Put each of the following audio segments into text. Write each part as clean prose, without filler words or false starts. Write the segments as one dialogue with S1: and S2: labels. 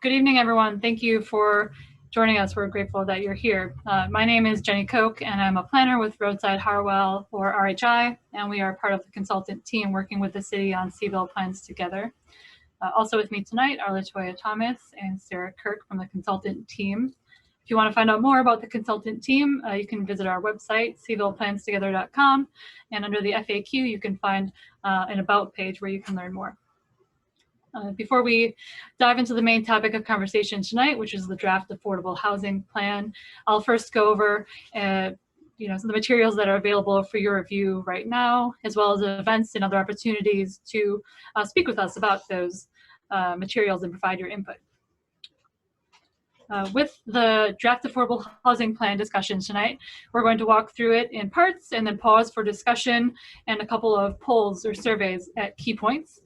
S1: Good evening, everyone. Thank you for joining us. We're grateful that you're here. My name is Jenny Koch, and I'm a planner with Roadside Harwell, or RHI, and we are part of the consultant team working with the city on Cville plans together. Also with me tonight are LaToya Thomas and Sarah Kirk from the consultant team. If you want to find out more about the consultant team, you can visit our website, cvilleplanstogether.com, and under the FAQ, you can find an About page where you can learn more. Before we dive into the main topic of conversation tonight, which is the draft affordable housing plan, I'll first go over some of the materials that are available for your review right now, as well as events and other opportunities to speak with us about those materials and provide your input. With the draft affordable housing plan discussion tonight, we're going to walk through it in parts and then pause for discussion and a couple of polls or surveys at key points.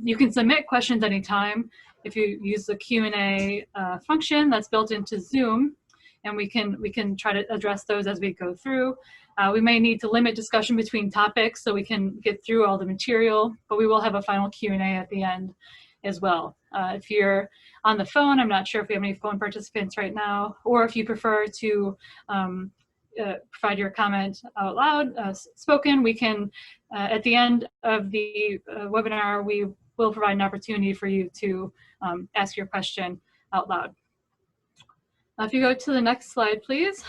S1: You can submit questions anytime if you use the Q&A function that's built into Zoom, and we can try to address those as we go through. We may need to limit discussion between topics so we can get through all the material, but we will have a final Q&A at the end as well. If you're on the phone, I'm not sure if we have any phone participants right now, or if you prefer to provide your comment out loud, spoken, we can, at the end of the webinar, we will provide an opportunity for you to ask your question out loud. If you go to the next slide, please.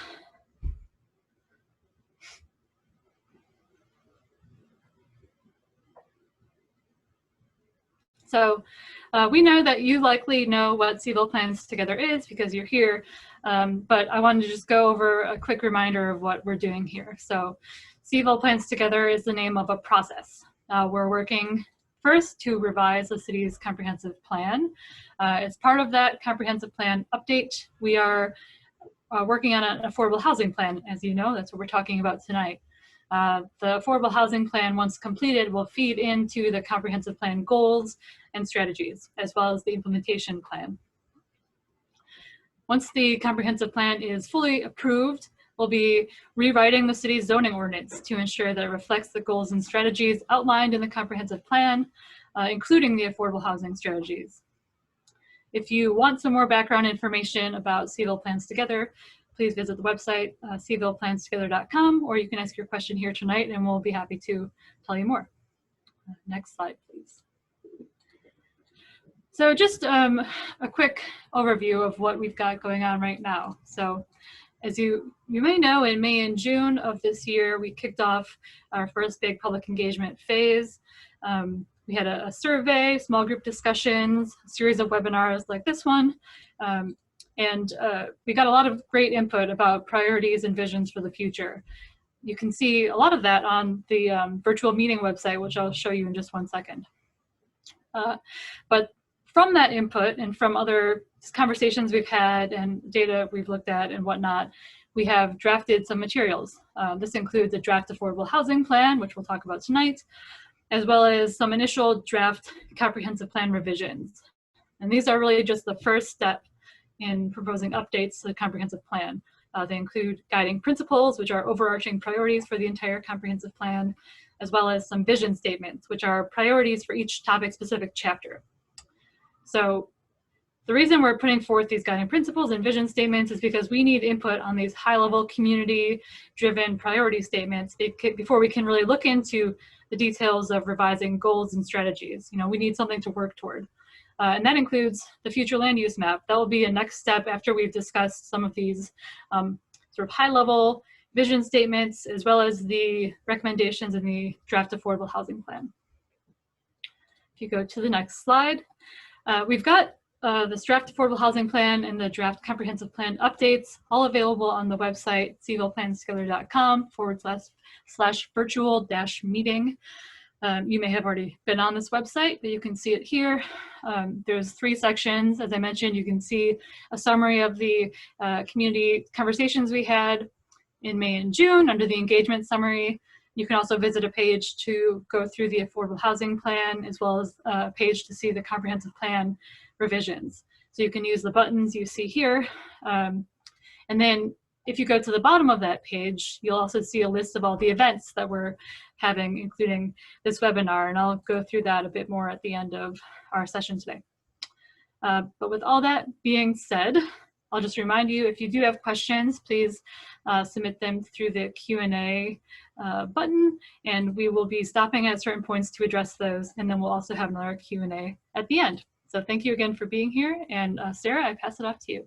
S1: So we know that you likely know what Cville Plans Together is because you're here, but I wanted to just go over a quick reminder of what we're doing here. So Cville Plans Together is the name of a process. We're working first to revise the city's comprehensive plan. As part of that comprehensive plan update, we are working on an affordable housing plan. As you know, that's what we're talking about tonight. The affordable housing plan, once completed, will feed into the comprehensive plan goals and strategies, as well as the implementation plan. Once the comprehensive plan is fully approved, we'll be rewriting the city's zoning ordinance to ensure that it reflects the goals and strategies outlined in the comprehensive plan, including the affordable housing strategies. If you want some more background information about Cville Plans Together, please visit the website, cvilleplanstogether.com, or you can ask your question here tonight and we'll be happy to tell you more. Next slide, please. So just a quick overview of what we've got going on right now. So as you may know, in May and June of this year, we kicked off our first big public engagement phase. We had a survey, small group discussions, a series of webinars like this one. And we got a lot of great input about priorities and visions for the future. You can see a lot of that on the virtual meeting website, which I'll show you in just one second. But from that input and from other conversations we've had and data we've looked at and whatnot, we have drafted some materials. This includes a draft affordable housing plan, which we'll talk about tonight, as well as some initial draft comprehensive plan revisions. And these are really just the first step in proposing updates to the comprehensive plan. They include guiding principles, which are overarching priorities for the entire comprehensive plan, as well as some vision statements, which are priorities for each topic-specific chapter. So the reason we're putting forth these guiding principles and vision statements is because we need input on these high-level community-driven priority statements before we can really look into the details of revising goals and strategies. You know, we need something to work toward. And that includes the future land use map. That will be a next step after we've discussed some of these sort of high-level vision statements, as well as the recommendations in the draft affordable housing plan. If you go to the next slide, we've got this draft affordable housing plan and the draft comprehensive plan updates all available on the website cvilleplanstogether.com/virtual-meeting. You may have already been on this website, but you can see it here. There's 3 sections. As I mentioned, you can see a summary of the community conversations we had in May and June under the engagement summary. You can also visit a page to go through the affordable housing plan, as well as a page to see the comprehensive plan revisions. So you can use the buttons you see here. And then if you go to the bottom of that page, you'll also see a list of all the events that we're having, including this webinar, and I'll go through that a bit more at the end of our session today. But with all that being said, I'll just remind you, if you do have questions, please submit them through the Q&A button, and we will be stopping at certain points to address those, and then we'll also have another Q&A at the end. So thank you again for being here, and Sarah, I pass it off to you.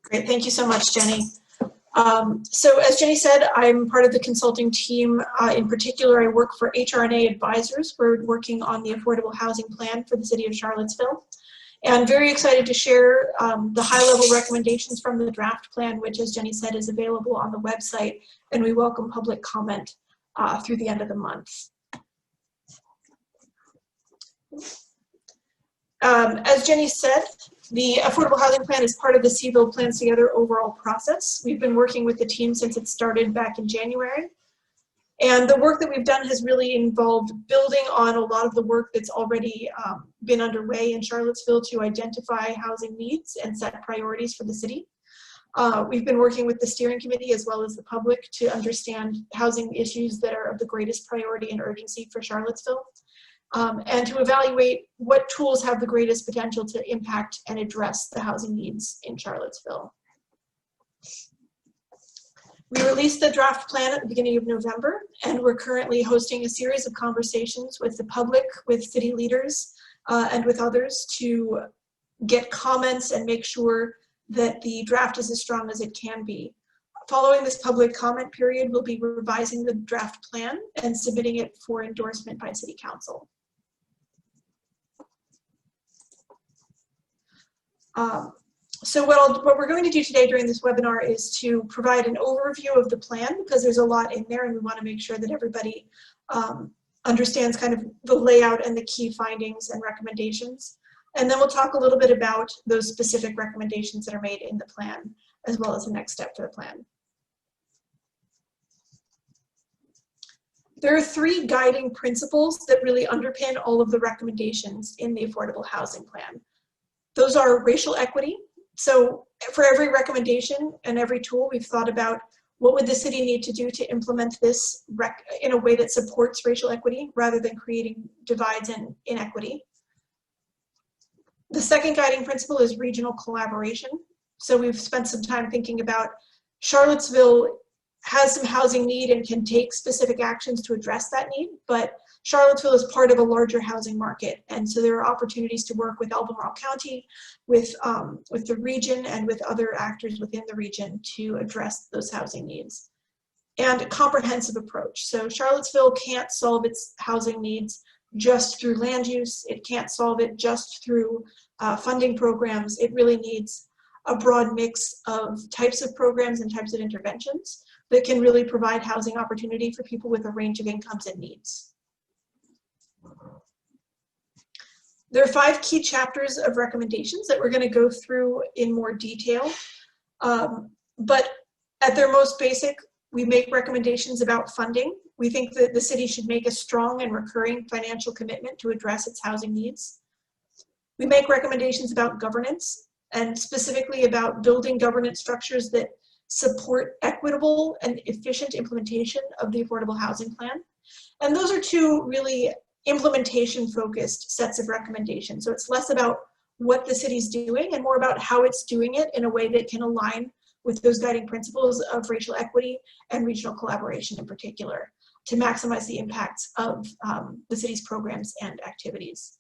S2: Great, thank you so much, Jenny. So as Jenny said, I'm part of the consulting team. In particular, I work for HRNA Advisors. We're working on the affordable housing plan for the city of Charlottesville. And very excited to share the high-level recommendations from the draft plan, which, as Jenny said, is available on the website. And we welcome public comment through the end of the month. As Jenny said, the Affordable Housing Plan is part of the Cville Plans Together overall process. We've been working with the team since it started back in January. And the work that we've done has really involved building on a lot of the work that's already been underway in Charlottesville to identify housing needs and set priorities for the city. We've been working with the steering committee as well as the public to understand housing issues that are of the greatest priority and urgency for Charlottesville. And to evaluate what tools have the greatest potential to impact and address the housing needs in Charlottesville. We released the draft plan at the beginning of November, and we're currently hosting a series of conversations with the public, with city leaders, and with others to get comments and make sure that the draft is as strong as it can be. Following this public comment period, we'll be revising the draft plan and submitting it for endorsement by City Council. So what we're going to do today during this webinar is to provide an overview of the plan, because there's a lot in there and we want to make sure that everybody understands kind of the layout and the key findings and recommendations. And then we'll talk a little bit about those specific recommendations that are made in the plan, as well as the next step for the plan. There are three guiding principles that really underpin all of the recommendations in the Affordable Housing Plan. Those are racial equity. So for every recommendation and every tool, we've thought about what would the city need to do to implement this in a way that supports racial equity rather than creating divides and inequity. The second guiding principle is regional collaboration. So we've spent some time thinking about Charlottesville has some housing need and can take specific actions to address that need, but Charlottesville is part of a larger housing market. And so there are opportunities to work with Albemarle County, with the region, and with other actors within the region to address those housing needs. And a comprehensive approach. So Charlottesville can't solve its housing needs just through land use. It can't solve it just through funding programs. It really needs a broad mix of types of programs and types of interventions that can really provide housing opportunity for people with a range of incomes and needs. There are 5 key chapters of recommendations that we're going to go through in more detail. But at their most basic, we make recommendations about funding. We think that the city should make a strong and recurring financial commitment to address its housing needs. We make recommendations about governance, and specifically about building governance structures that support equitable and efficient implementation of the Affordable Housing Plan. And those are 2 really implementation-focused sets of recommendations. So it's less about what the city's doing and more about how it's doing it in a way that can align with those guiding principles of racial equity and regional collaboration in particular, to maximize the impacts of the city's programs and activities.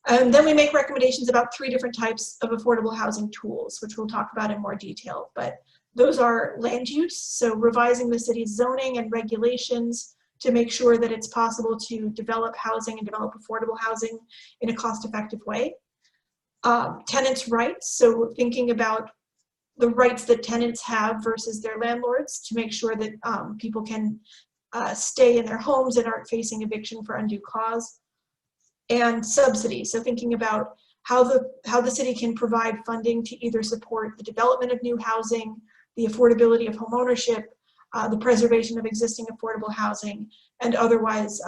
S2: And then we make recommendations about 3 different types of affordable housing tools, which we'll talk about in more detail. But those are land use, so revising the city's zoning and regulations to make sure that it's possible to develop housing and develop affordable housing in a cost-effective way. Tenants' rights, so thinking about the rights that tenants have versus their landlords to make sure that people can stay in their homes and aren't facing eviction for undue cause. And subsidy, so thinking about how the city can provide funding to either support the development of new housing, the affordability of homeownership, the preservation of existing affordable housing, and otherwise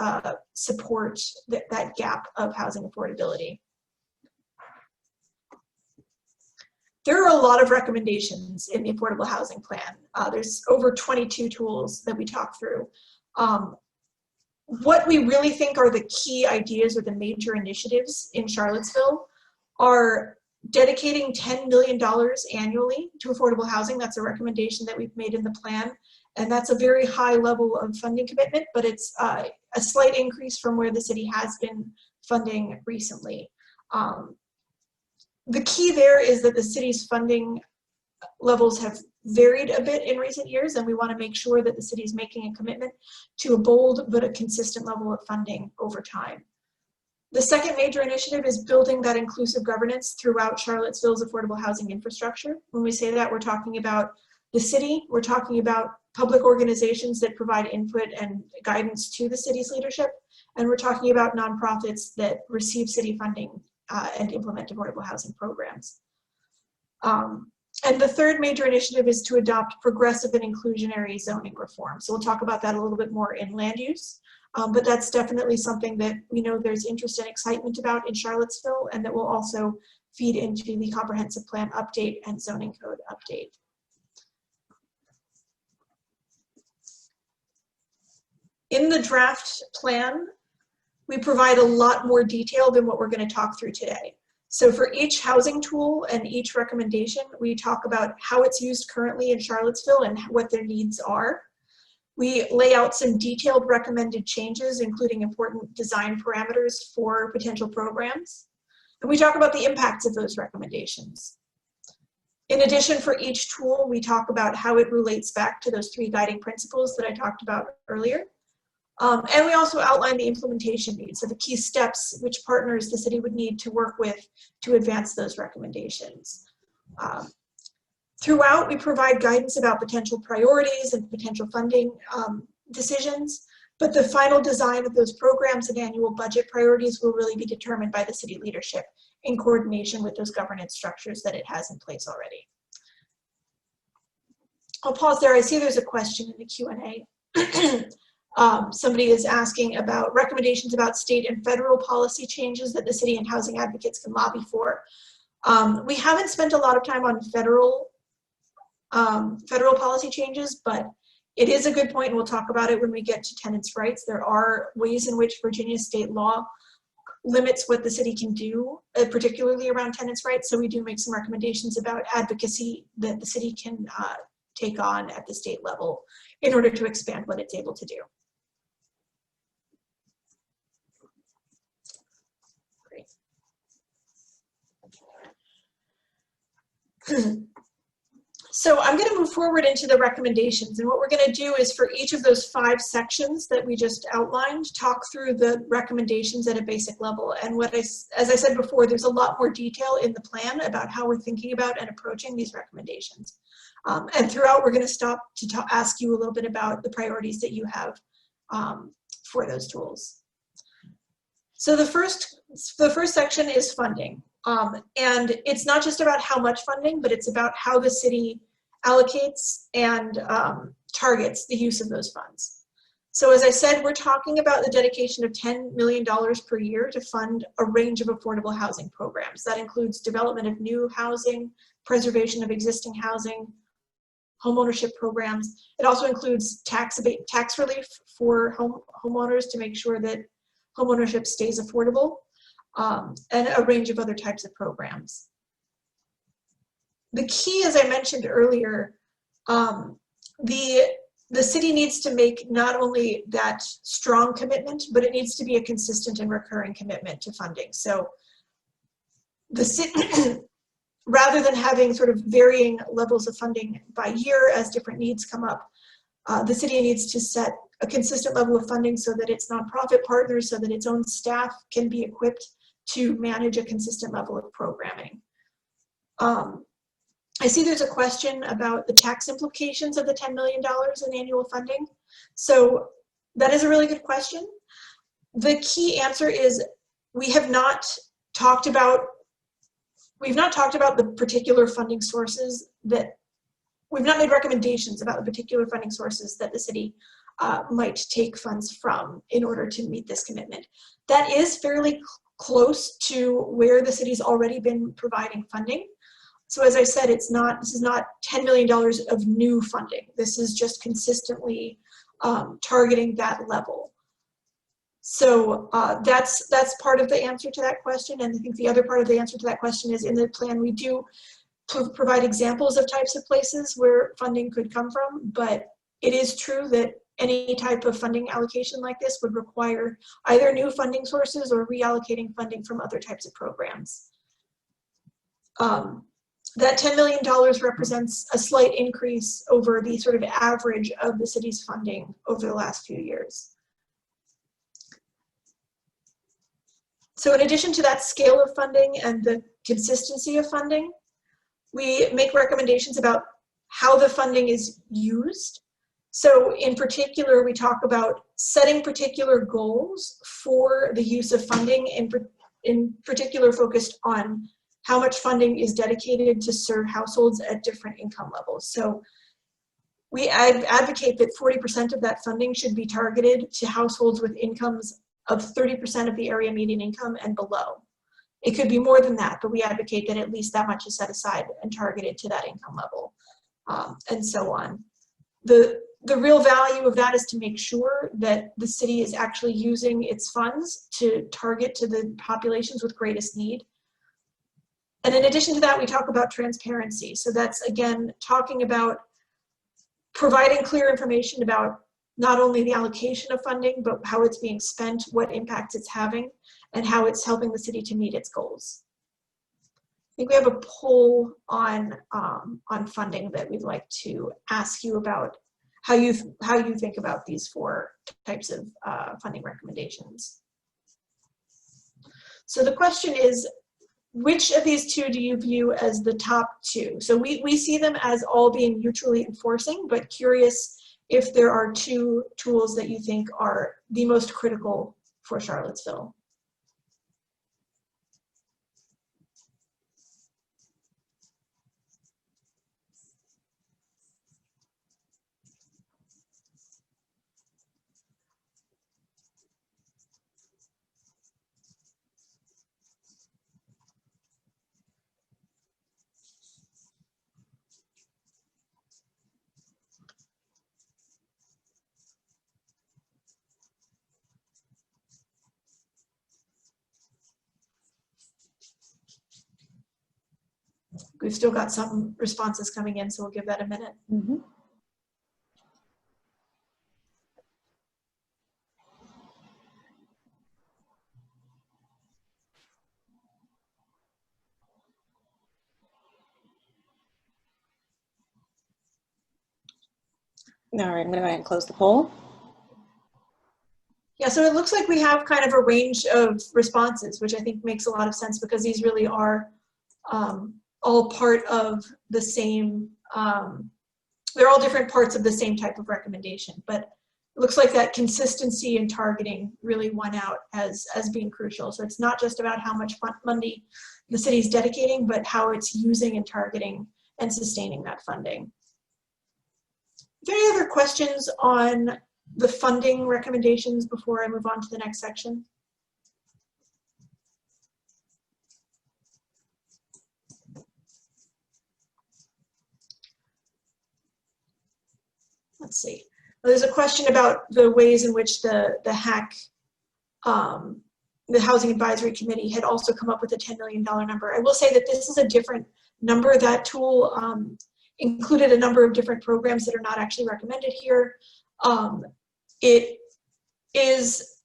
S2: support that gap of housing affordability. There are a lot of recommendations in the Affordable Housing Plan. There's over 22 tools that we talk through. what we really think are the key ideas or the major initiatives in Charlottesville are dedicating $10 million annually to affordable housing. That's a recommendation that we've made in the plan. And that's a very high level of funding commitment, but it's a slight increase from where the city has been funding recently. The key there is that the city's funding levels have varied a bit in recent years, and we want to make sure that the city is making a commitment to a bold but a consistent level of funding over time. The second major initiative is building that inclusive governance throughout Charlottesville's affordable housing infrastructure. When we say that, we're talking about the city, we're talking about public organizations that provide input and guidance to the city's leadership, and we're talking about nonprofits that receive city funding and implement affordable housing programs. And the third major initiative is to adopt progressive and inclusionary zoning reform. So we'll talk about that a little bit more in land use, but that's definitely something that we know there's interest and excitement about in Charlottesville, and that will also feed into the comprehensive plan update and zoning code update. In the draft plan, we provide a lot more detail than what we're going to talk through today. So for each housing tool and each recommendation, we talk about how it's used currently in Charlottesville and what their needs are. We lay out some detailed recommended changes, including important design parameters for potential programs. And we talk about the impacts of those recommendations. In addition, for each tool, we talk about how it relates back to those 3 guiding principles that I talked about earlier. And we also outline the implementation needs, so the key steps which partners the city would need to work with to advance those recommendations. Throughout, we provide guidance about potential priorities and potential funding decisions, but the final design of those programs and annual budget priorities will really be determined by the city leadership in coordination with those governance structures that it has in place already. I'll pause there. I see there's a question in the Q&A. Somebody is asking about recommendations about state and federal policy changes that the city and housing advocates can lobby for. We haven't spent a lot of time on federal policy changes, but it is a good point, and we'll talk about it when we get to tenants' rights. There are ways in which Virginia state law limits what the city can do, particularly around tenants' rights. So we do make some recommendations about advocacy that the city can take on at the state level in order to expand what it's able to do. So I'm going to move forward into the recommendations, and what we're going to do is for each of those 5 sections that we just outlined, talk through the recommendations at a basic level. And as I said before, there's a lot more detail in the plan about how we're thinking about and approaching these recommendations. And throughout, we're going to stop to ask you a little bit about the priorities that you have for those tools. So the first section is funding. And it's not just about how much funding, but it's about how the city allocates and targets the use of those funds. So as I said, we're talking about the dedication of $10 million per year to fund a range of affordable housing programs. That includes development of new housing, preservation of existing housing, homeownership programs. It also includes tax relief for homeowners to make sure that homeownership stays affordable. And a range of other types of programs. The key, as I mentioned earlier, the city needs to make not only that strong commitment, but it needs to be a consistent and recurring commitment to funding. So the city, rather than having sort of varying levels of funding by year as different needs come up, the city needs to set a consistent level of funding so that its nonprofit partners, so that its own staff can be equipped to manage a consistent level of programming. I see there's a question about the tax implications of the $10 million in annual funding. So that is a really good question. The key answer is we've not talked about the particular funding sources that, we've not made recommendations about the particular funding sources that the city might take funds from in order to meet this commitment. That is fairly close to where the city's already been providing funding. So as I said, this is not $10 million of new funding. This is just consistently targeting that level. So that's part of the answer to that question. And I think the other part of the answer to that question is in the plan we do provide examples of types of places where funding could come from, but it is true that any type of funding allocation like this would require either new funding sources or reallocating funding from other types of programs. That $10 million represents a slight increase over the sort of average of the city's funding over the last few years. So in addition to that scale of funding and the consistency of funding, we make recommendations about how the funding is used. So in particular, we talk about setting particular goals for the use of funding, in particular focused on how much funding is dedicated to serve households at different income levels. So we advocate that 40% of that funding should be targeted to households with incomes of 30% of the area median income and below. It could be more than that, but we advocate that at least that much is set aside and targeted to that income level, and so on. The real value of that is to make sure that the city is actually using its funds to target to the populations with greatest need. And in addition to that, we talk about transparency. So that's, again, talking about providing clear information about not only the allocation of funding, but how it's being spent, what impact it's having, and how it's helping the city to meet its goals. I think we have a poll on funding that we'd like to ask you about how you think about these 4 types of funding recommendations. So the question is, which of these 2 do you view as the top 2? So we see them as all being mutually enforcing, but curious if there are 2 tools that you think are the most critical for Charlottesville. We've still got some responses coming in, so we'll give that a minute.
S3: Mm-hmm. All right, I'm going to go ahead and close the poll.
S2: Yeah, so it looks like we have kind of a range of responses, which I think makes a lot of sense because these really are all part of the same, they're all different parts of the same type of recommendation, but it looks like that consistency and targeting really won out as being crucial. So it's not just about how much money the city's dedicating, but how it's using and targeting and sustaining that funding. Are there any other questions on the funding recommendations before I move on to the next section? Let's see. There's a question about the ways in which the HAC, the Housing Advisory Committee, had also come up with a $10 million number. I will say that this is a different number. That tool included a number of different programs that are not actually recommended here. It is,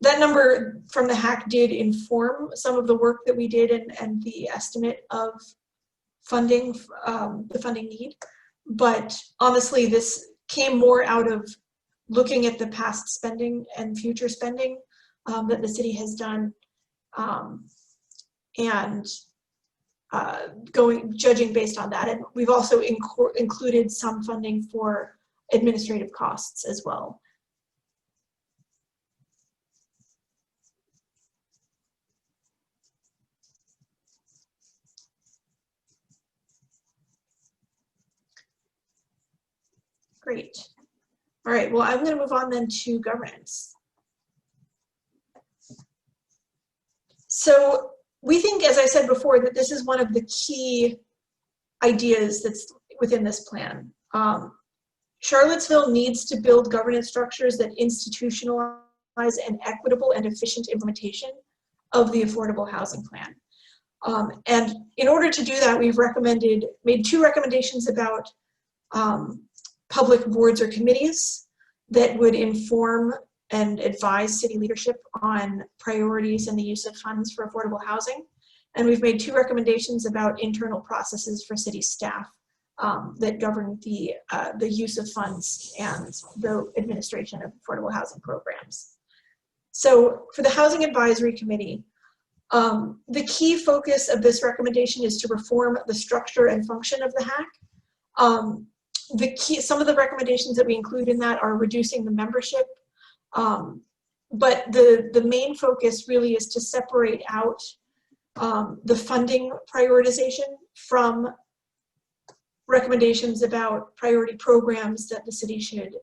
S2: that number from the HAC did inform some of the work that we did and the estimate of funding, the funding need. But honestly, this came more out of looking at the past spending and future spending that the city has done, and judging based on that. And we've also included some funding for administrative costs as well. Great. All right, well, I'm going to move on then to governance. So we think, as I said before, that this is one of the key ideas that's within this plan. Charlottesville needs to build governance structures that institutionalize an equitable and efficient implementation of the affordable housing plan. And in order to do that, we've made 2 recommendations about public boards or committees that would inform and advise city leadership on priorities and the use of funds for affordable housing. And we've made 2 recommendations about internal processes for city staff that govern the use of funds and the administration of affordable housing programs. So for the Housing Advisory Committee, the key focus of this recommendation is to reform the structure and function of the HAC. Some of the recommendations that we include in that are reducing the membership, but the main focus really is to separate out the funding prioritization from recommendations about priority programs that the city should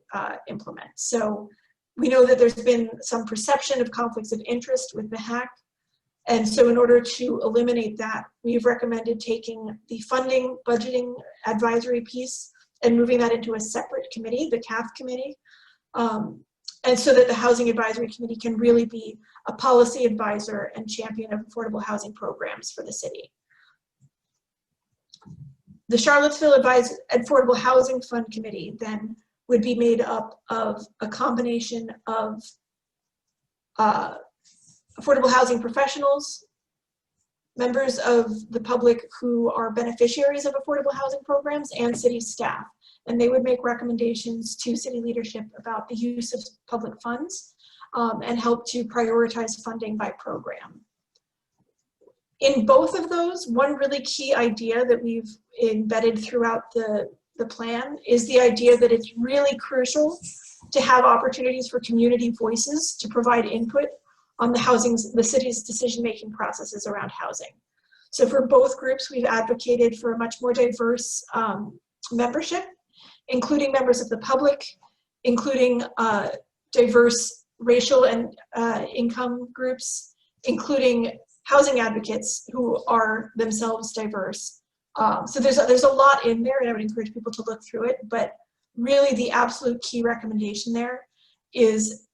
S2: implement. So we know that there's been some perception of conflicts of interest with the HAC. And so in order to eliminate that, we've recommended taking the funding budgeting advisory piece and moving that into a separate committee, the CAF committee. And so that the Housing Advisory Committee can really be a policy advisor and champion of affordable housing programs for the city. The Charlottesville Affordable Housing Fund Committee then would be made up of a combination of affordable housing professionals, members of the public who are beneficiaries of affordable housing programs, and city staff. And they would make recommendations to city leadership about the use of public funds and help to prioritize funding by program. In both of those, one really key idea that we've embedded throughout the plan is the idea that it's really crucial to have opportunities for community voices to provide input on the city's decision-making processes around housing. So for both groups, we've advocated for a much more diverse membership, including members of the public, including diverse racial and income groups, including housing advocates who are themselves diverse. So there's a lot in there, and I would encourage people to look through it, but really the absolute key recommendation there is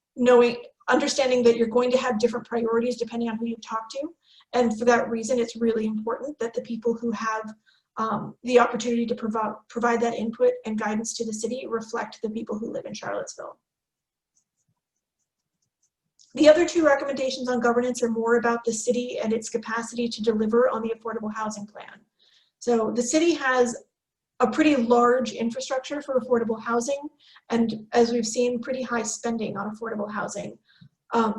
S2: understanding that you're going to have different priorities depending on who you talk to. And for that reason, it's really important that the people who have the opportunity to provide that input and guidance to the city reflect the people who live in Charlottesville. The other 2 recommendations on governance are more about the city and its capacity to deliver on the affordable housing plan. So the city has a pretty large infrastructure for affordable housing, and as we've seen, pretty high spending on affordable housing,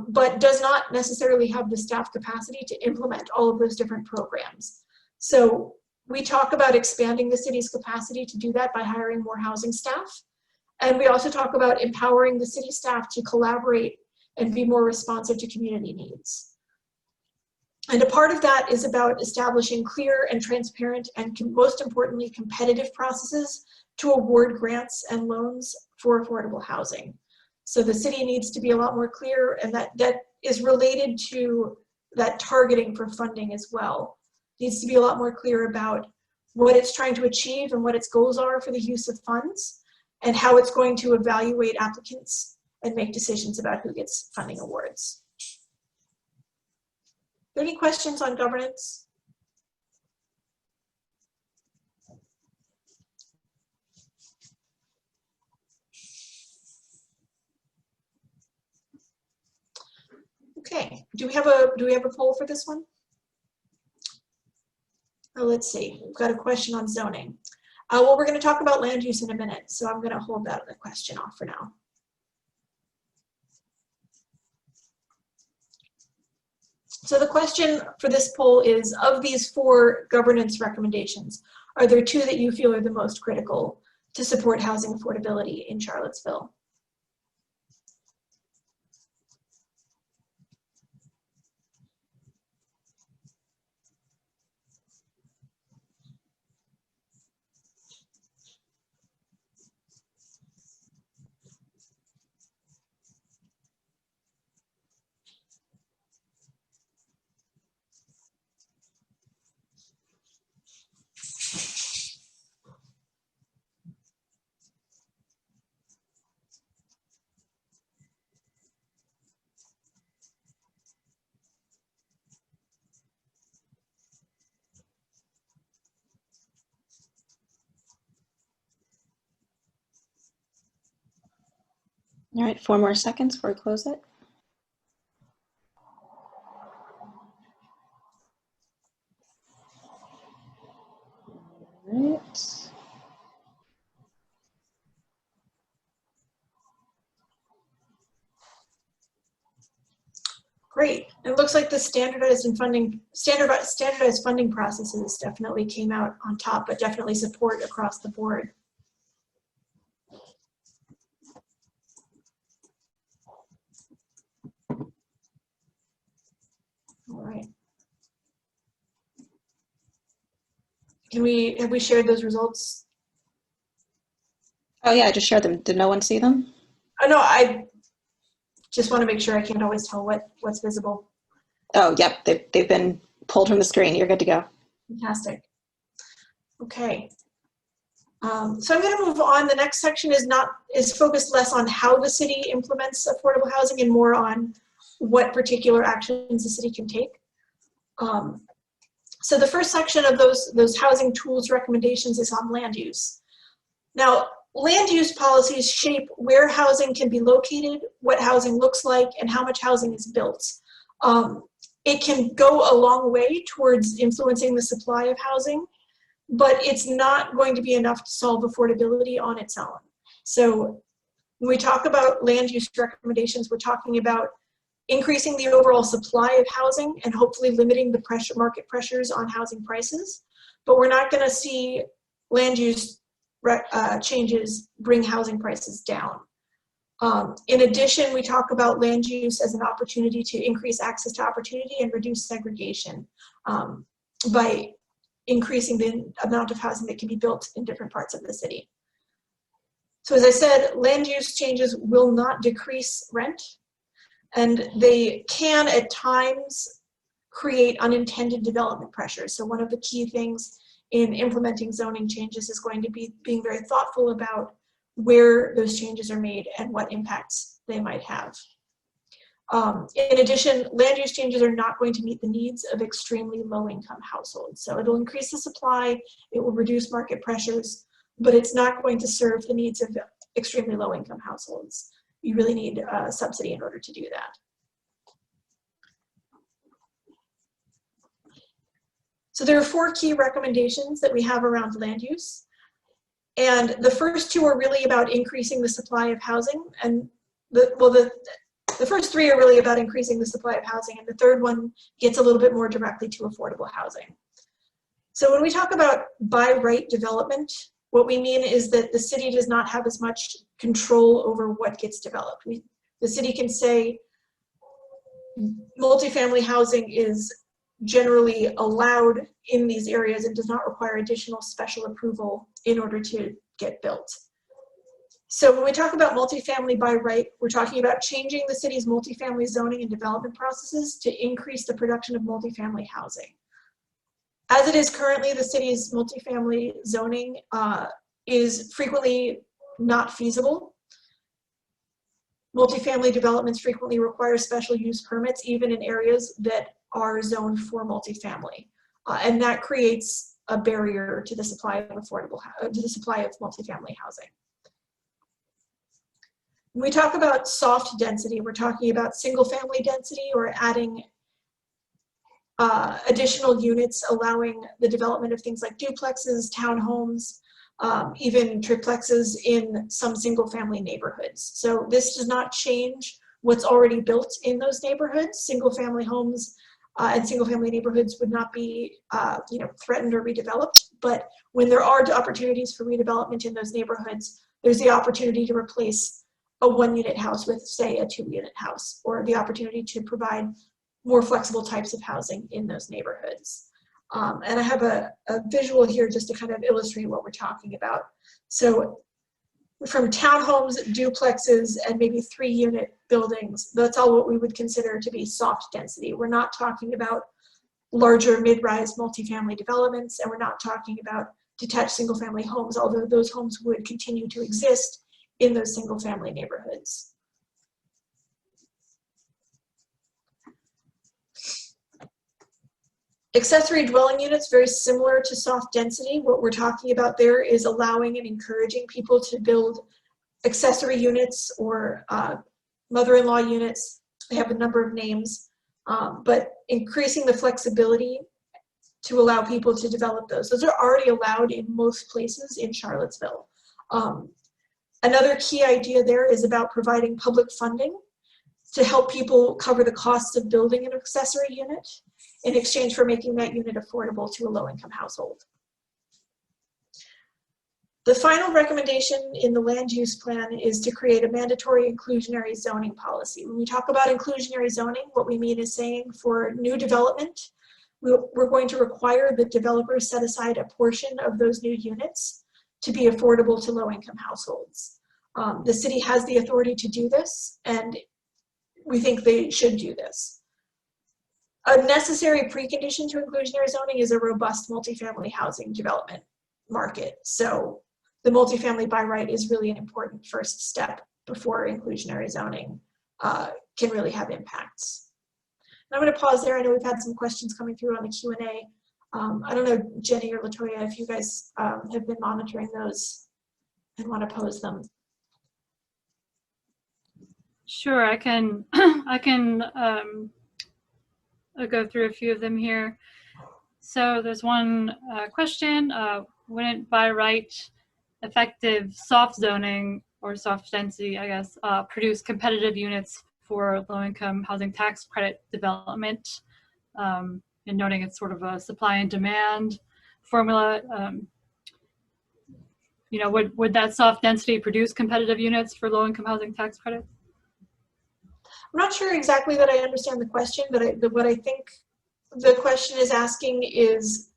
S2: but does not necessarily have the staff capacity to implement all of those different programs. So we talk about expanding the city's capacity to do that by hiring more housing staff. And we also talk about empowering the city staff to collaborate and be more responsive to community needs. And a part of that is about establishing clear and transparent and most importantly, competitive processes to award grants and loans for affordable housing. So the city needs to be a lot more clear, and that is related to that targeting for funding as well. It needs to be a lot more clear about what it's trying to achieve and what its goals are for the use of funds and how it's going to evaluate applicants and make decisions about who gets funding awards. Are there any questions on governance? Okay, do we have a poll for this one? Oh, let's see, we've got a question on zoning. Well, we're going to talk about land use in a minute, so I'm going to hold that question off for now. So the question for this poll is, of these 4 governance recommendations, are there 2 that you feel are the most critical to support housing affordability in Charlottesville?
S3: All right, 4 more seconds before we close it. All right.
S2: Great. It looks like the standardized funding processes definitely came out on top, but definitely support across the board. All right. Have we shared those results?
S3: Oh yeah, I just shared them. Did no one see them?
S2: Oh no, I just want to make sure. I can't always tell what's visible.
S3: Oh, yep, they've been pulled from the screen. You're good to go.
S2: Fantastic. Okay. So I'm going to move on. The next section is focused less on how the city implements affordable housing and more on what particular actions the city can take. So the first section of those housing tools recommendations is on land use. Now, land use policies shape where housing can be located, what housing looks like, and how much housing is built. It can go a long way towards influencing the supply of housing, but it's not going to be enough to solve affordability on its own. So when we talk about land use recommendations, we're talking about increasing the overall supply of housing and hopefully limiting the market pressures on housing prices. But we're not going to see land use changes bring housing prices down. In addition, we talk about land use as an opportunity to increase access to opportunity and reduce segregation by increasing the amount of housing that can be built in different parts of the city. So as I said, land use changes will not decrease rent, and they can at times create unintended development pressures. So one of the key things in implementing zoning changes is going to be being very thoughtful about where those changes are made and what impacts they might have. In addition, land use changes are not going to meet the needs of extremely low-income households. So it'll increase the supply, it will reduce market pressures, but it's not going to serve the needs of extremely low-income households. You really need a subsidy in order to do that. So there are 4 key recommendations that we have around land use. And the first 2 are really about increasing the supply of housing. And the first 3 are really about increasing the supply of housing, and the third one gets a little bit more directly to affordable housing. So when we talk about by right development, what we mean is that the city does not have as much control over what gets developed. The city can say multifamily housing is generally allowed in these areas and does not require additional special approval in order to get built. So when we talk about multifamily by right, we're talking about changing the city's multifamily zoning and development processes to increase the production of multifamily housing. As it is currently, the city's multifamily zoning is frequently not feasible. Multifamily developments frequently require special use permits, even in areas that are zoned for multifamily. And that creates a barrier to the supply of multifamily housing. When we talk about soft density, we're talking about single family density or adding additional units, allowing the development of things like duplexes, townhomes, even triplexes in some single family neighborhoods. So this does not change what's already built in those neighborhoods. Single family homes and single family neighborhoods would not be threatened or redeveloped. But when there are opportunities for redevelopment in those neighborhoods, there's the opportunity to replace a 1-unit house with, say, a 2-unit house, or the opportunity to provide more flexible types of housing in those neighborhoods. And I have a visual here just to kind of illustrate what we're talking about. So from townhomes, duplexes, and maybe 3-unit buildings, that's all what we would consider to be soft density. We're not talking about larger mid-rise multifamily developments, and we're not talking about detached single-family homes, although those homes would continue to exist in those single-family neighborhoods. Accessory dwelling units, very similar to soft density. What we're talking about there is allowing and encouraging people to build accessory units or mother-in-law units. They have a number of names, but increasing the flexibility to allow people to develop those. Those are already allowed in most places in Charlottesville. Another key idea there is about providing public funding to help people cover the costs of building an accessory unit in exchange for making that unit affordable to a low-income household. The final recommendation in the land use plan is to create a mandatory inclusionary zoning policy. When we talk about inclusionary zoning, what we mean is saying for new development, we're going to require that developers set aside a portion of those new units to be affordable to low-income households. The city has the authority to do this, and we think they should do this. A necessary precondition to inclusionary zoning is a robust multifamily housing development market. So the multifamily by right is really an important first step before inclusionary zoning can really have impacts. And I'm going to pause there. I know we've had some questions coming through on the Q&A. I don't know, Jenny or Latoya, if you guys have been monitoring those and want to pose them.
S1: Sure, I can I'll go through a few of them here. So there's one question, wouldn't by right effective soft zoning or soft density, I guess, produce competitive units for low-income housing tax credit development? And noting it's sort of a supply and demand formula. You know, would that soft density produce competitive units for low-income housing tax credits?
S2: I'm not sure exactly that I understand the question, but what I think the question is asking is,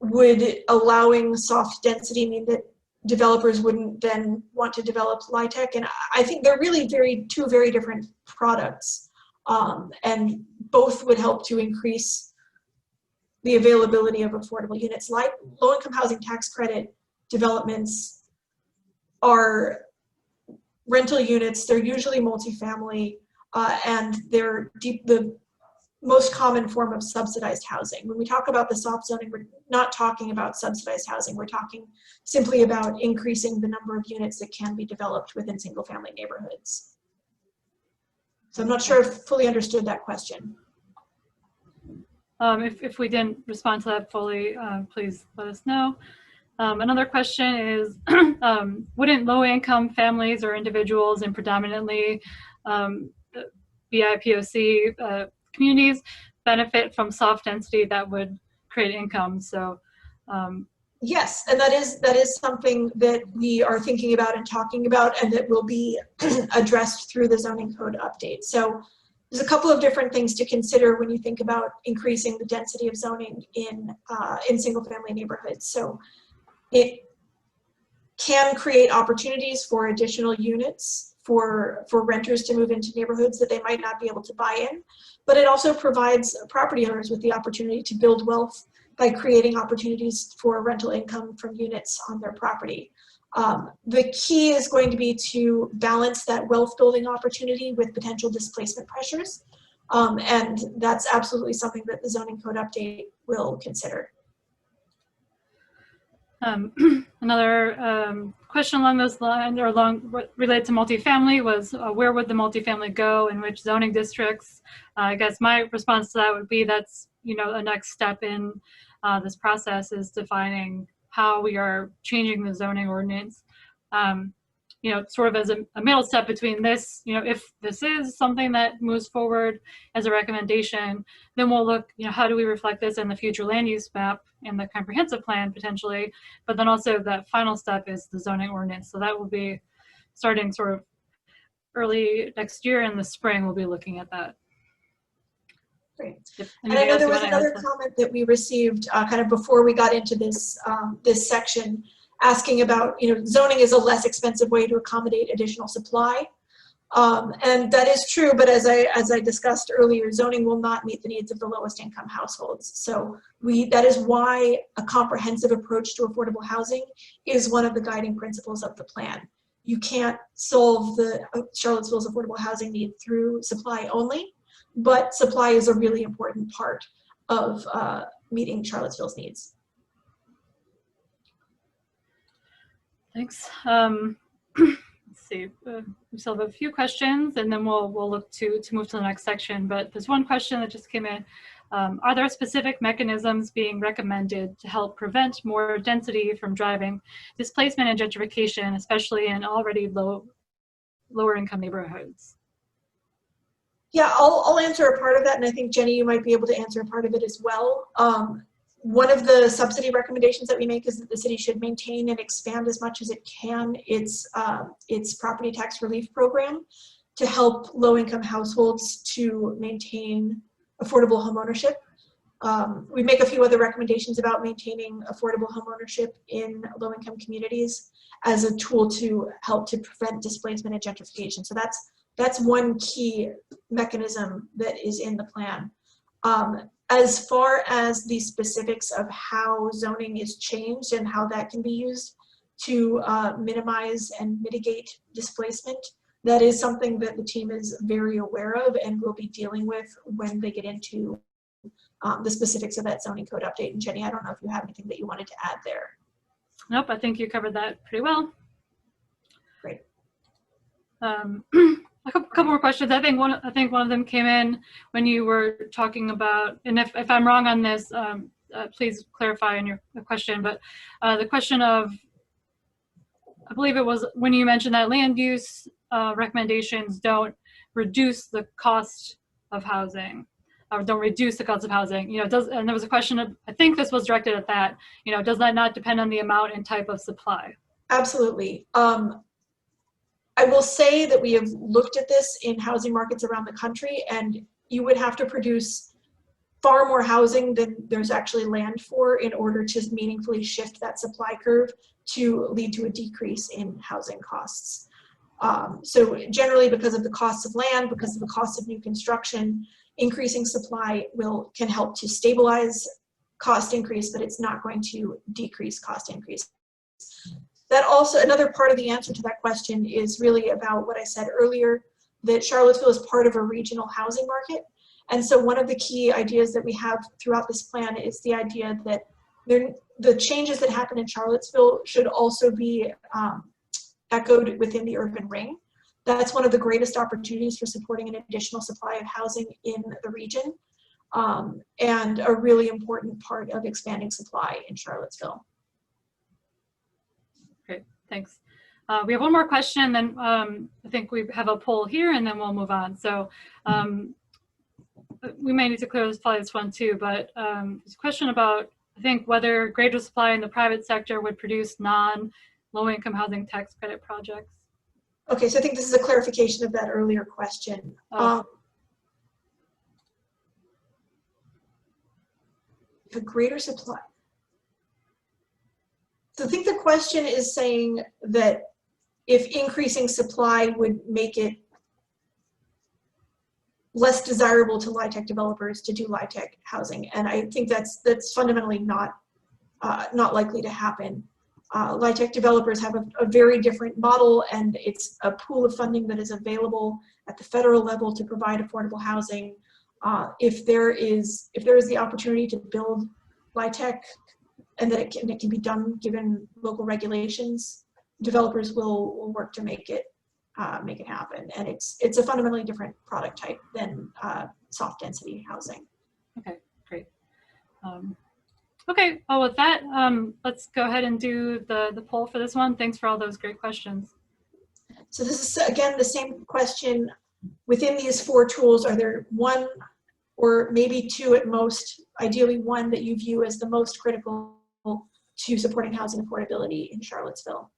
S2: would allowing soft density mean that developers wouldn't then want to develop LIHTC? And I think they're really two very different products, and both would help to increase the availability of affordable units. Like low-income housing tax credit developments are rental units. They're usually multifamily, and they're the most common form of subsidized housing. When we talk about the soft zoning, we're not talking about subsidized housing. We're talking simply about increasing the number of units that can be developed within single-family neighborhoods. So I'm not sure if I fully understood that question.
S1: If we didn't respond to that fully, please let us know. Another question is, wouldn't low-income families or individuals in predominantly BIPOC communities benefit from soft density that would create income? So,
S2: yes, and that is something that we are thinking about and talking about, and that will be addressed through the zoning code update. So there's a couple of different things to consider when you think about increasing the density of zoning in single-family neighborhoods. So it can create opportunities for additional units for renters to move into neighborhoods that they might not be able to buy in, but it also provides property owners with the opportunity to build wealth by creating opportunities for rental income from units on their property. The key is going to be to balance that wealth building opportunity with potential displacement pressures, and that's absolutely something that the zoning code update will consider.
S1: Another question along those lines, or related to multifamily, was where would the multifamily go, in which zoning districts? I guess my response to that would be that's, you know, a next step in this process is defining how we are changing the zoning ordinance. You know, sort of as a middle step between this, you know, if this is something that moves forward as a recommendation, then we'll look, you know, how do we reflect this in the future land use map and the comprehensive plan potentially, but then also that final step is the zoning ordinance. So that will be starting sort of early next year. In the spring, we'll be looking at that.
S2: Great. And I know there was another comment that we received kind of before we got into this, this section, asking about, you know, zoning is a less expensive way to accommodate additional supply. And that is true, but as I discussed earlier, zoning will not meet the needs of the lowest income households. So that is why a comprehensive approach to affordable housing is one of the guiding principles of the plan. You can't solve the Charlottesville's affordable housing need through supply only, but supply is a really important part of meeting Charlottesville's needs.
S1: Thanks. Let's see. We still have a few questions, and then we'll look to move to the next section. But there's one question that just came in. Are there specific mechanisms being recommended to help prevent more density from driving displacement and gentrification, especially in already lower income neighborhoods?
S2: Yeah, I'll answer a part of that, and I think Jenny, you might be able to answer a part of it as well. One of the subsidy recommendations that we make is that the city should maintain and expand as much as it can its property tax relief program to help low-income households to maintain affordable homeownership. We make a few other recommendations about maintaining affordable homeownership in low-income communities as a tool to help to prevent displacement and gentrification. So that's one key mechanism that is in the plan. As far as the specifics of how zoning is changed and how that can be used to minimize and mitigate displacement, that is something that the team is very aware of and will be dealing with when they get into the specifics of that zoning code update. And Jenny, I don't know if you have anything that you wanted to add there.
S1: Nope, I think you covered that pretty well.
S2: Great.
S1: A couple more questions. I think one of them came in when you were talking about, and if I'm wrong on this, please clarify in your question. But the question of, I believe it was when you mentioned that land use recommendations don't reduce the cost of housing, or don't reduce the cost of housing. You know, and there was a question of, I think this was directed at that. You know, does that not depend on the amount and type of supply?
S2: Absolutely. I will say that we have looked at this in housing markets around the country, and you would have to produce far more housing than there's actually land for in order to meaningfully shift that supply curve to lead to a decrease in housing costs. So generally, because of the cost of land, because of the cost of new construction, increasing supply can help to stabilize cost increase, but it's not going to decrease cost increase. That also, another part of the answer to that question is really about what I said earlier, that Charlottesville is part of a regional housing market. And so one of the key ideas that we have throughout this plan is the idea that the changes that happen in Charlottesville should also be echoed within the urban ring. That's one of the greatest opportunities for supporting an additional supply of housing in the region, and a really important part of expanding supply in Charlottesville.
S1: Great, thanks. We have one more question, and then I think we have a poll here, and then we'll move on. So we may need to clarify this one too, but there's a question about, I think, whether greater supply in the private sector would produce non-low-income housing tax credit projects.
S2: Okay, so I think this is a clarification of that earlier question. The greater supply. So I think the question is saying that if increasing supply would make it less desirable to LIHTC developers to do LIHTC housing, and I think that's fundamentally not likely to happen. LIHTC developers have a very different model, and it's a pool of funding that is available at the federal level to provide affordable housing. If there is the opportunity to build LIHTC, and that it can be done given local regulations, developers will work to make it happen. And it's a fundamentally different product type than soft density housing.
S1: Okay, great. Okay, well, with that, let's go ahead and do the poll for this one. Thanks for all those great questions.
S2: So this is, again, the same question. Within these 4 tools, are there one or maybe 2 at most, ideally 1, that you view as the most critical to supporting housing affordability in Charlottesville?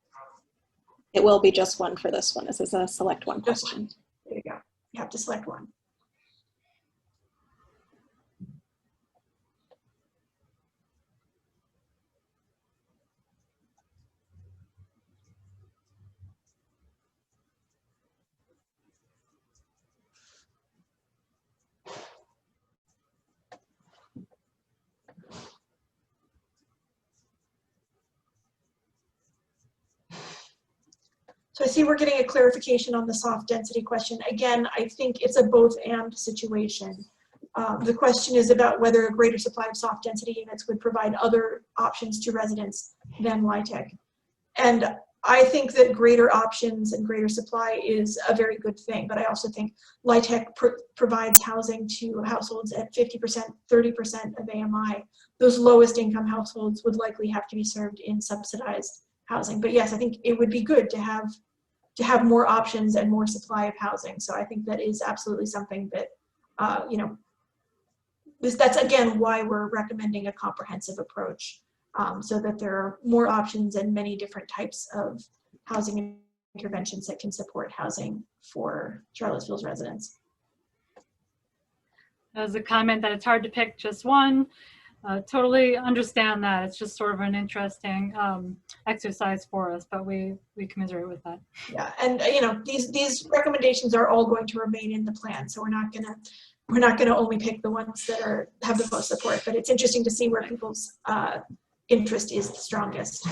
S3: It will be just 1 for this one. This is a select 1 question.
S2: There you go. You have to select 1. So I see we're getting a clarification on the soft density question. Again, I think it's a both and situation. The question is about whether a greater supply of soft density units would provide other options to residents than LIHTC. And I think that greater options and greater supply is a very good thing, but I also think LIHTC provides housing to households at 50%, 30% of AMI. Those lowest income households would likely have to be served in subsidized housing. But yes, I think it would be good to have more options and more supply of housing. So I think that is absolutely something that, you know, that's again why we're recommending a comprehensive approach. So that there are more options and many different types of housing interventions that can support housing for Charlottesville's residents.
S1: That was a comment that it's hard to pick just one. Totally understand that. It's just sort of an interesting exercise for us, but we commiserate with that.
S2: Yeah, and you know, these recommendations are all going to remain in the plan, so we're not gonna only pick the ones that have the most support. But it's interesting to see where people's interest is the strongest.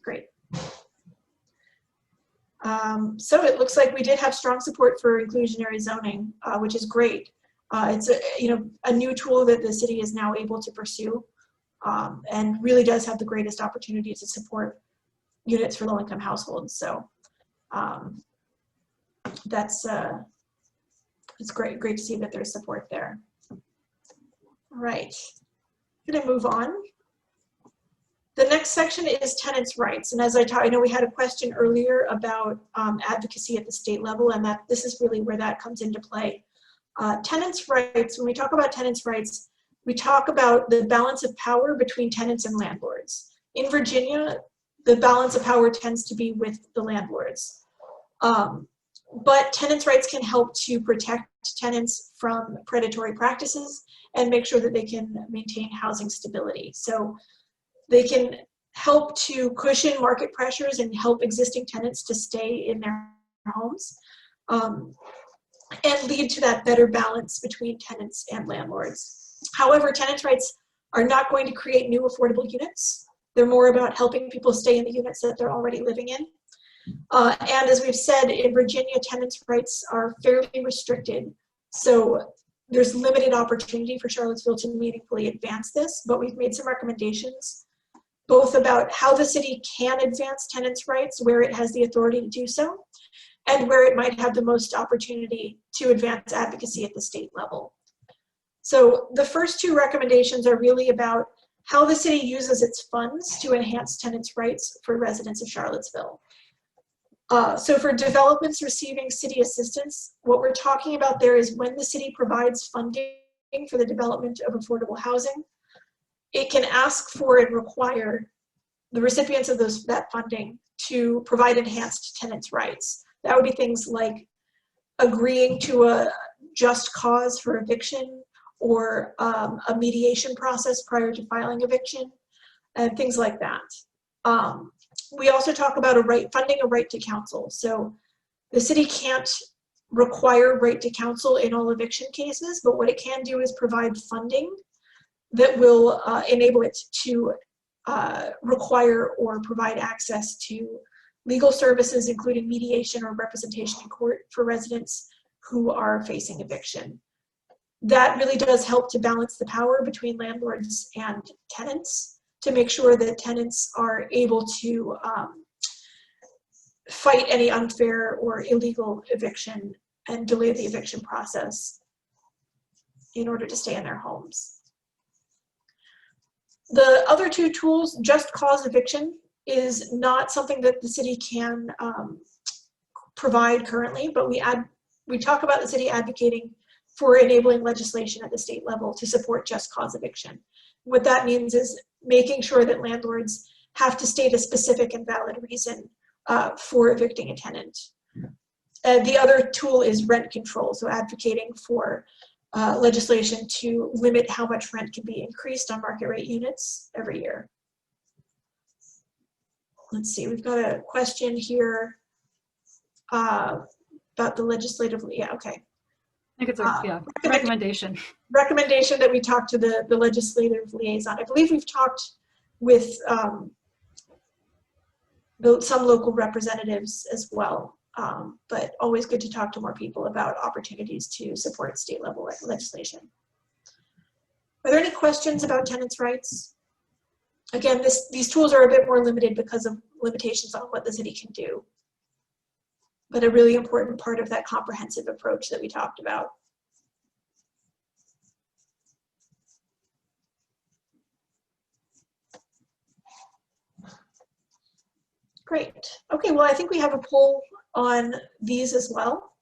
S2: Great. So it looks like we did have strong support for inclusionary zoning, which is great. It's a new tool that the city is now able to pursue, and really does have the greatest opportunity to support units for low-income households. So it's great to see that there's support there. Right, I'm gonna move on. The next section is tenants' rights, and as I know we had a question earlier about advocacy at the state level, and that this is really where that comes into play. Tenants' rights, when we talk about tenants' rights, we talk about the balance of power between tenants and landlords. In Virginia, the balance of power tends to be with the landlords. But tenants' rights can help to protect tenants from predatory practices and make sure that they can maintain housing stability. So they can help to cushion market pressures and help existing tenants to stay in their homes, and lead to that better balance between tenants and landlords. However, tenants' rights are not going to create new affordable units. They're more about helping people stay in the units that they're already living in. And as we've said, in Virginia, tenants' rights are fairly restricted. So there's limited opportunity for Charlottesville to meaningfully advance this, but we've made some recommendations, both about how the city can advance tenants' rights, where it has the authority to do so, and where it might have the most opportunity to advance advocacy at the state level. So the first two recommendations are really about how the city uses its funds to enhance tenants' rights for residents of Charlottesville. So for developments receiving city assistance, what we're talking about there is when the city provides funding for the development of affordable housing, it can ask for and require the recipients of that funding to provide enhanced tenants' rights. That would be things like agreeing to a just cause for eviction, or a mediation process prior to filing eviction, and things like that. We also talk about funding a right to counsel. So the city can't require right to counsel in all eviction cases, but what it can do is provide funding that will enable it to require or provide access to legal services, including mediation or representation in court for residents who are facing eviction. That really does help to balance the power between landlords and tenants, to make sure that tenants are able to fight any unfair or illegal eviction and delay the eviction process in order to stay in their homes. The other two tools, just cause eviction, is not something that the city can provide currently, but we talk about the city advocating for enabling legislation at the state level to support just cause eviction. What that means is making sure that landlords have to state a specific and valid reason for evicting a tenant. The other tool is rent control, so advocating for legislation to limit how much rent can be increased on market rate units every year. Let's see, we've got a question here about the legislative, yeah, okay.
S1: I think it's a recommendation.
S2: Recommendation that we talk to the legislative liaison. I believe we've talked with some local representatives as well, but always good to talk to more people about opportunities to support state level legislation. Are there any questions about tenants' rights? Again, these tools are a bit more limited because of limitations on what the city can do, but a really important part of that comprehensive approach that we talked about. Great. Okay, well, I think we have a poll on these as well.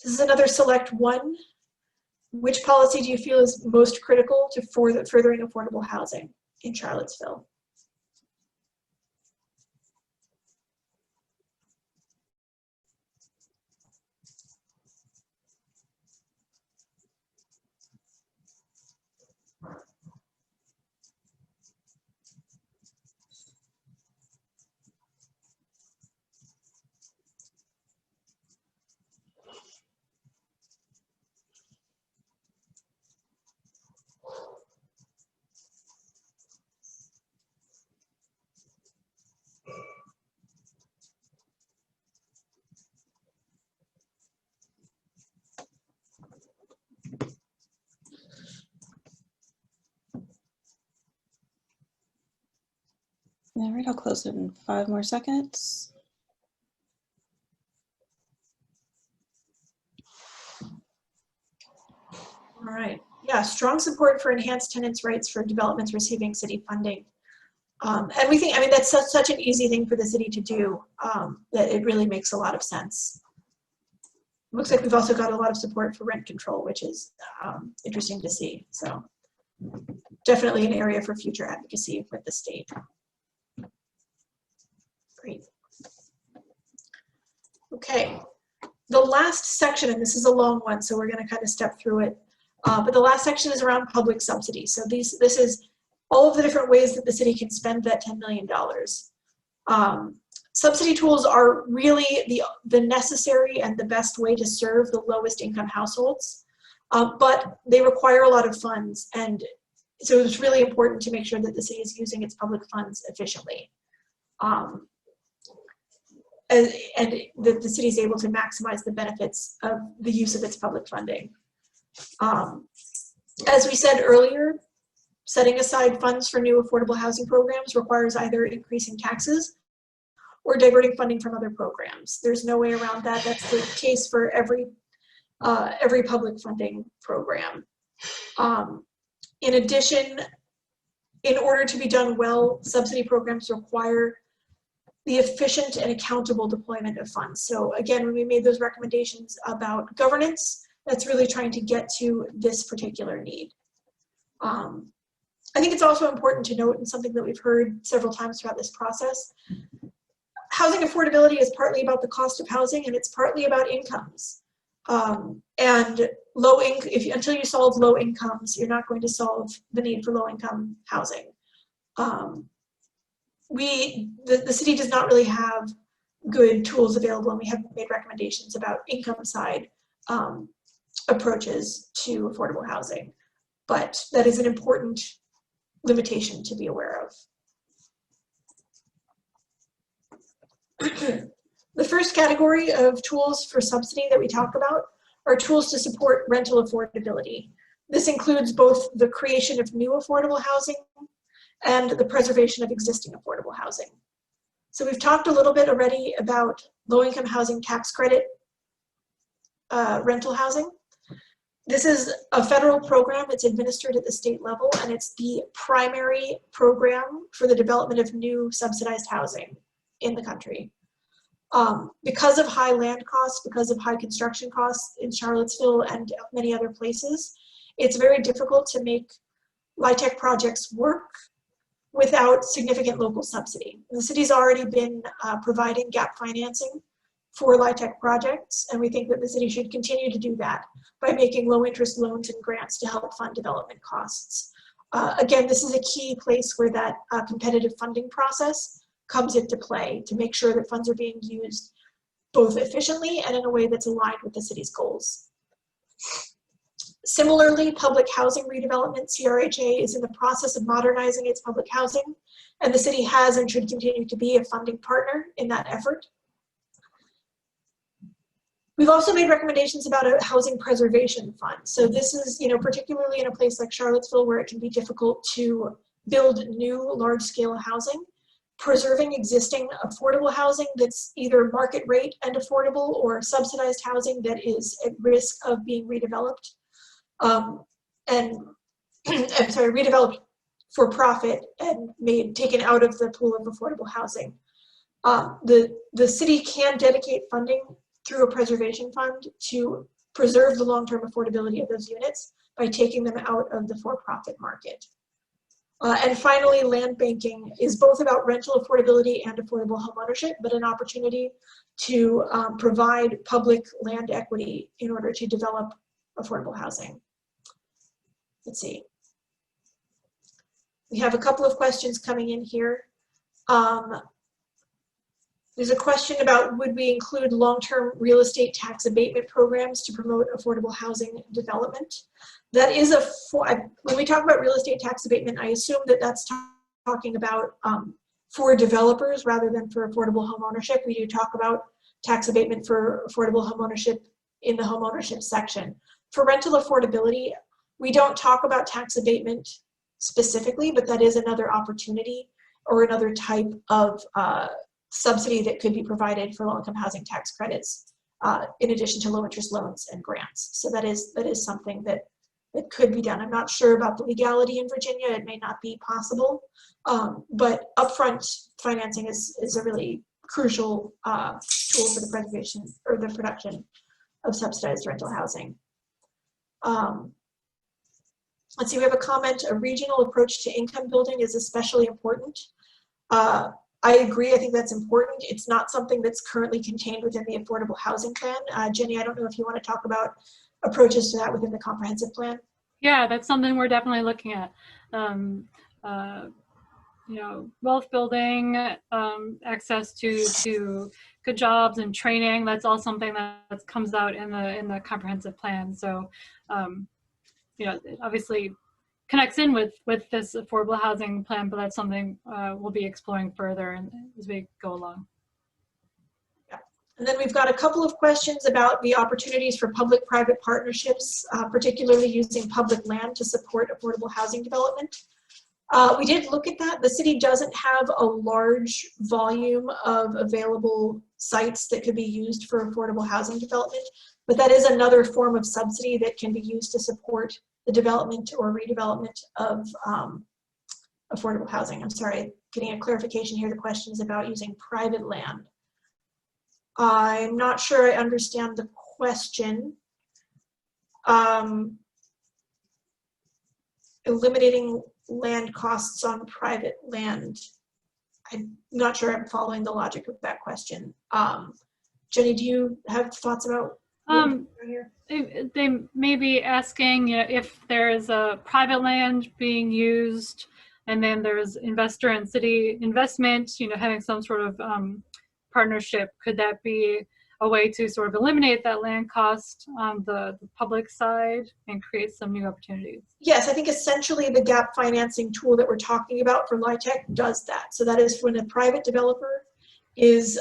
S2: This is another select one. Which policy do you feel is most critical to furthering affordable housing in Charlottesville?
S3: All right, I'll close it in 5 more seconds.
S2: All right. Yeah, strong support for enhanced tenants' rights for developments receiving city funding. And we think, I mean, that's such an easy thing for the city to do that it really makes a lot of sense. Looks like we've also got a lot of support for rent control, which is interesting to see. So definitely an area for future advocacy with the state. Great. Okay, the last section, and this is a long one, so we're going to kind of step through it. But the last section is around public subsidy. So this is all of the different ways that the city can spend that $10 million. Subsidy tools are really the necessary and the best way to serve the lowest income households, but they require a lot of funds. And so it's really important to make sure that the city is using its public funds efficiently. And that the city is able to maximize the benefits of the use of its public funding. As we said earlier, setting aside funds for new affordable housing programs requires either increasing taxes or diverting funding from other programs. There's no way around that. That's the case for every public funding program. In addition, in order to be done well, subsidy programs require the efficient and accountable deployment of funds. So again, when we made those recommendations about governance, that's really trying to get to this particular need. I think it's also important to note, and something that we've heard several times throughout this process, housing affordability is partly about the cost of housing, and it's partly about incomes. And until you solve low incomes, you're not going to solve the need for low income housing. The city does not really have good tools available, and we have made recommendations about income side approaches to affordable housing. But that is an important limitation to be aware of. The first category of tools for subsidy that we talk about are tools to support rental affordability. This includes both the creation of new affordable housing and the preservation of existing affordable housing. So we've talked a little bit already about low-income housing tax credit rental housing. This is a federal program. It's administered at the state level, and it's the primary program for the development of new subsidized housing in the country. Because of high land costs, because of high construction costs in Charlottesville and many other places, it's very difficult to make LIHTC projects work without significant local subsidy. The city's already been providing gap financing for LIHTC projects, and we think that the city should continue to do that by making low interest loans and grants to help fund development costs. Again, this is a key place where that competitive funding process comes into play to make sure that funds are being used both efficiently and in a way that's aligned with the city's goals. Similarly, public housing redevelopment, CRHA, is in the process of modernizing its public housing, and the city has and should continue to be a funding partner in that effort. We've also made recommendations about a housing preservation fund. So this is, particularly in a place like Charlottesville where it can be difficult to build new large-scale housing, preserving existing affordable housing that's either market rate and affordable or subsidized housing that is at risk of being redeveloped, and I'm sorry, redeveloped for profit and taken out of the pool of affordable housing. The city can dedicate funding through a preservation fund to preserve the long-term affordability of those units by taking them out of the for-profit market. And finally, land banking is both about rental affordability and affordable homeownership, but an opportunity to provide public land equity in order to develop affordable housing. Let's see. We have a couple of questions coming in here. There's a question about, would we include long-term real estate tax abatement programs to promote affordable housing development? That is when we talk about real estate tax abatement, I assume that that's talking about for developers rather than for affordable homeownership. We do talk about tax abatement for affordable homeownership in the homeownership section. For rental affordability, we don't talk about tax abatement specifically, but that is another opportunity or another type of subsidy that could be provided for low-income housing tax credits, in addition to low-interest loans and grants. So that is something that could be done. I'm not sure about the legality in Virginia. It may not be possible, but upfront financing is a really crucial tool for the preservation or the production of subsidized rental housing. Let's see, we have a comment, a regional approach to income building is especially important. I agree, I think that's important. It's not something that's currently contained within the affordable housing plan. Jenny, I don't know if you want to talk about approaches to that within the comprehensive plan.
S1: Yeah, that's something we're definitely looking at. Wealth building, access to good jobs and training. That's all something that comes out in the comprehensive plan. So, it obviously connects in with this affordable housing plan, but that's something we'll be exploring further as we go along.
S2: Yeah. And then we've got a couple of questions about the opportunities for public-private partnerships, particularly using public land to support affordable housing development. We did look at that. The city doesn't have a large volume of available sites that could be used for affordable housing development, but that is another form of subsidy that can be used to support the development or redevelopment of affordable housing. I'm sorry, getting a clarification here. The question is about using private land. I'm not sure I understand the question. Eliminating land costs on private land. I'm not sure I'm following the logic of that question. Jenny, do you have thoughts about here?
S1: They may be asking, if there is a private land being used and then there's investor and city investment, having some sort of partnership, could that be a way to sort of eliminate that land cost on the public side and create some new opportunities?
S2: Yes, I think essentially the gap financing tool that we're talking about for LIHTC does that. So that is when a private developer is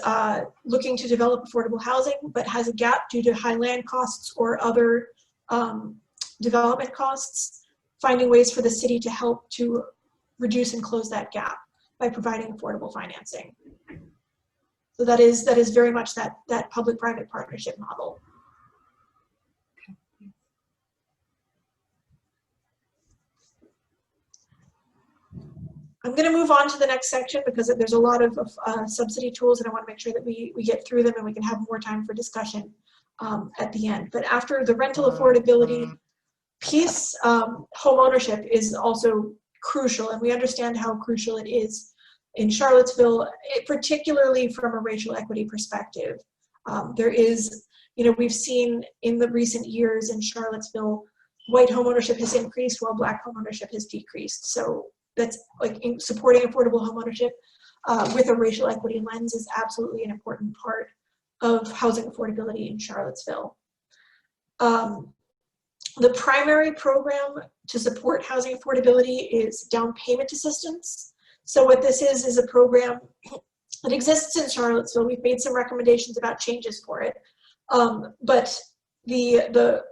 S2: looking to develop affordable housing, but has a gap due to high land costs or other development costs, finding ways for the city to help to reduce and close that gap by providing affordable financing. So that is very much that public-private partnership model. I'm going to move on to the next section because there's a lot of subsidy tools, and I want to make sure that we get through them and we can have more time for discussion at the end. But after the rental affordability piece, home ownership is also crucial, and we understand how crucial it is in Charlottesville, particularly from a racial equity perspective. There is, we've seen in the recent years in Charlottesville, white homeownership has increased while Black homeownership has decreased. So that's supporting affordable homeownership with a racial equity lens is absolutely an important part of housing affordability in Charlottesville. The primary program to support housing affordability is down payment assistance. So what this is a program that exists in Charlottesville. We've made some recommendations about changes for it, but the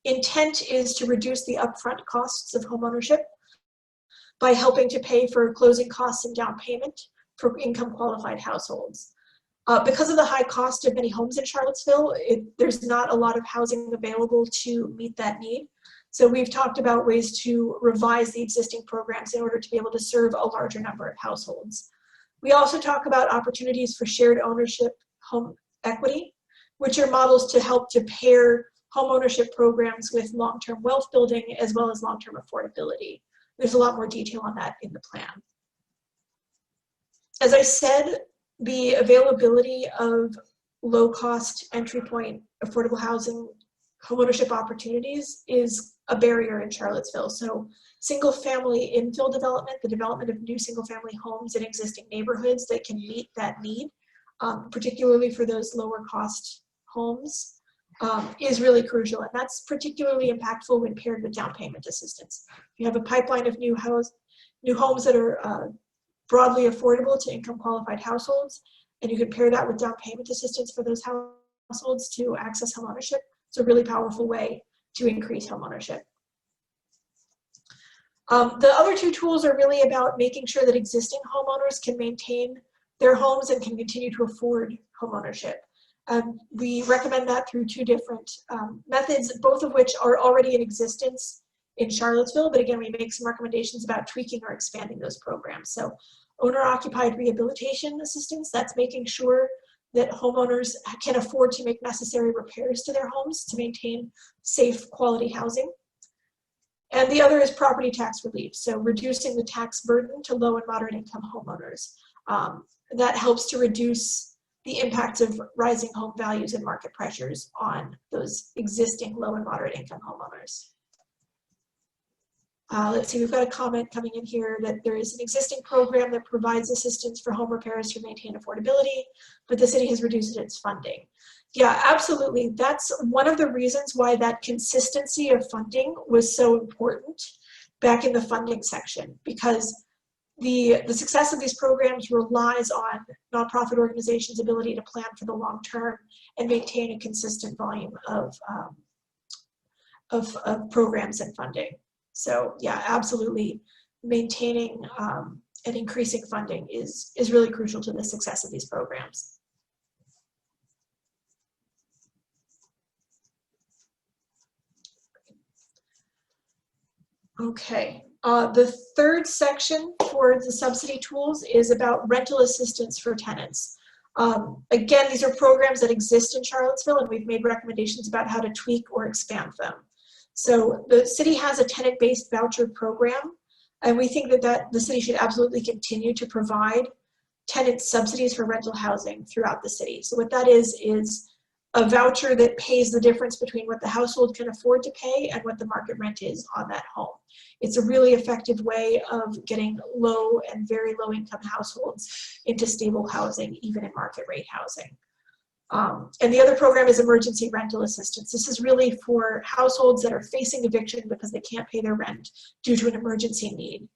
S2: intent is to reduce the upfront costs of homeownership by helping to pay for closing costs and down payment for income qualified households. Because of the high cost of many homes in Charlottesville, there's not a lot of housing available to meet that need. So we've talked about ways to revise the existing programs in order to be able to serve a larger number of households. We also talk about opportunities for shared ownership home equity, which are models to help to pair home ownership programs with long-term wealth building as well as long-term affordability. There's a lot more detail on that in the plan. As I said, the availability of low-cost entry point affordable housing homeownership opportunities is a barrier in Charlottesville. So single-family infill development, the development of new single-family homes in existing neighborhoods that can meet that need, particularly for those lower-cost homes, is really crucial. And that's particularly impactful when paired with down payment assistance. You have a pipeline of new homes that are broadly affordable to income qualified households, and you can pair that with down payment assistance for those households to access home ownership. It's a really powerful way to increase home ownership. The other two tools are really about making sure that existing homeowners can maintain their homes and can continue to afford home ownership. We recommend that through two different methods, both of which are already in existence in Charlottesville, but again, we make some recommendations about tweaking or expanding those programs. So owner-occupied rehabilitation assistance, that's making sure that homeowners can afford to make necessary repairs to their homes to maintain safe, quality housing. And the other is property tax relief, so reducing the tax burden to low and moderate income homeowners. That helps to reduce the impacts of rising home values and market pressures on those existing low and moderate income homeowners. Let's see, we've got a comment coming in here that there is an existing program that provides assistance for home repairs to maintain affordability, but the city has reduced its funding. Yeah, absolutely. That's one of the reasons why that consistency of funding was so important back in the funding section, because the success of these programs relies on nonprofit organizations' ability to plan for the long term and maintain a consistent volume of programs and funding. So yeah, absolutely, maintaining and increasing funding is really crucial to the success of these programs. Okay, the third section for the subsidy tools is about rental assistance for tenants. Again, these are programs that exist in Charlottesville, and we've made recommendations about how to tweak or expand them. So the city has a tenant-based voucher program, and we think that the city should absolutely continue to provide tenant subsidies for rental housing throughout the city. So what that is a voucher that pays the difference between what the household can afford to pay and what the market rent is on that home. It's a really effective way of getting low and very low income households into stable housing, even in market rate housing. And the other program is emergency rental assistance. This is really for households that are facing eviction because they can't pay their rent due to an emergency need.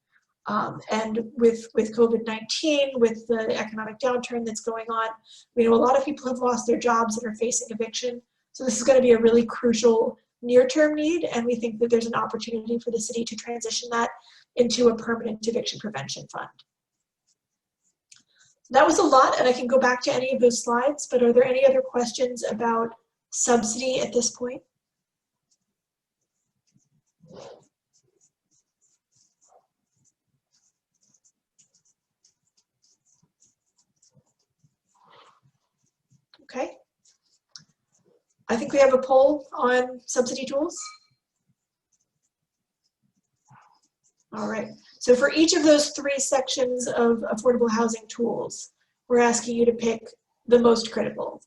S2: And with COVID-19, with the economic downturn that's going on, we know a lot of people have lost their jobs and are facing eviction. So this is going to be a really crucial near-term need, and we think that there's an opportunity for the city to transition that into a permanent eviction prevention fund. That was a lot, and I can go back to any of those slides, but are there any other questions about subsidy at this point? Okay. I think we have a poll on subsidy tools. All right, so for each of those three sections of affordable housing tools, we're asking you to pick the most critical.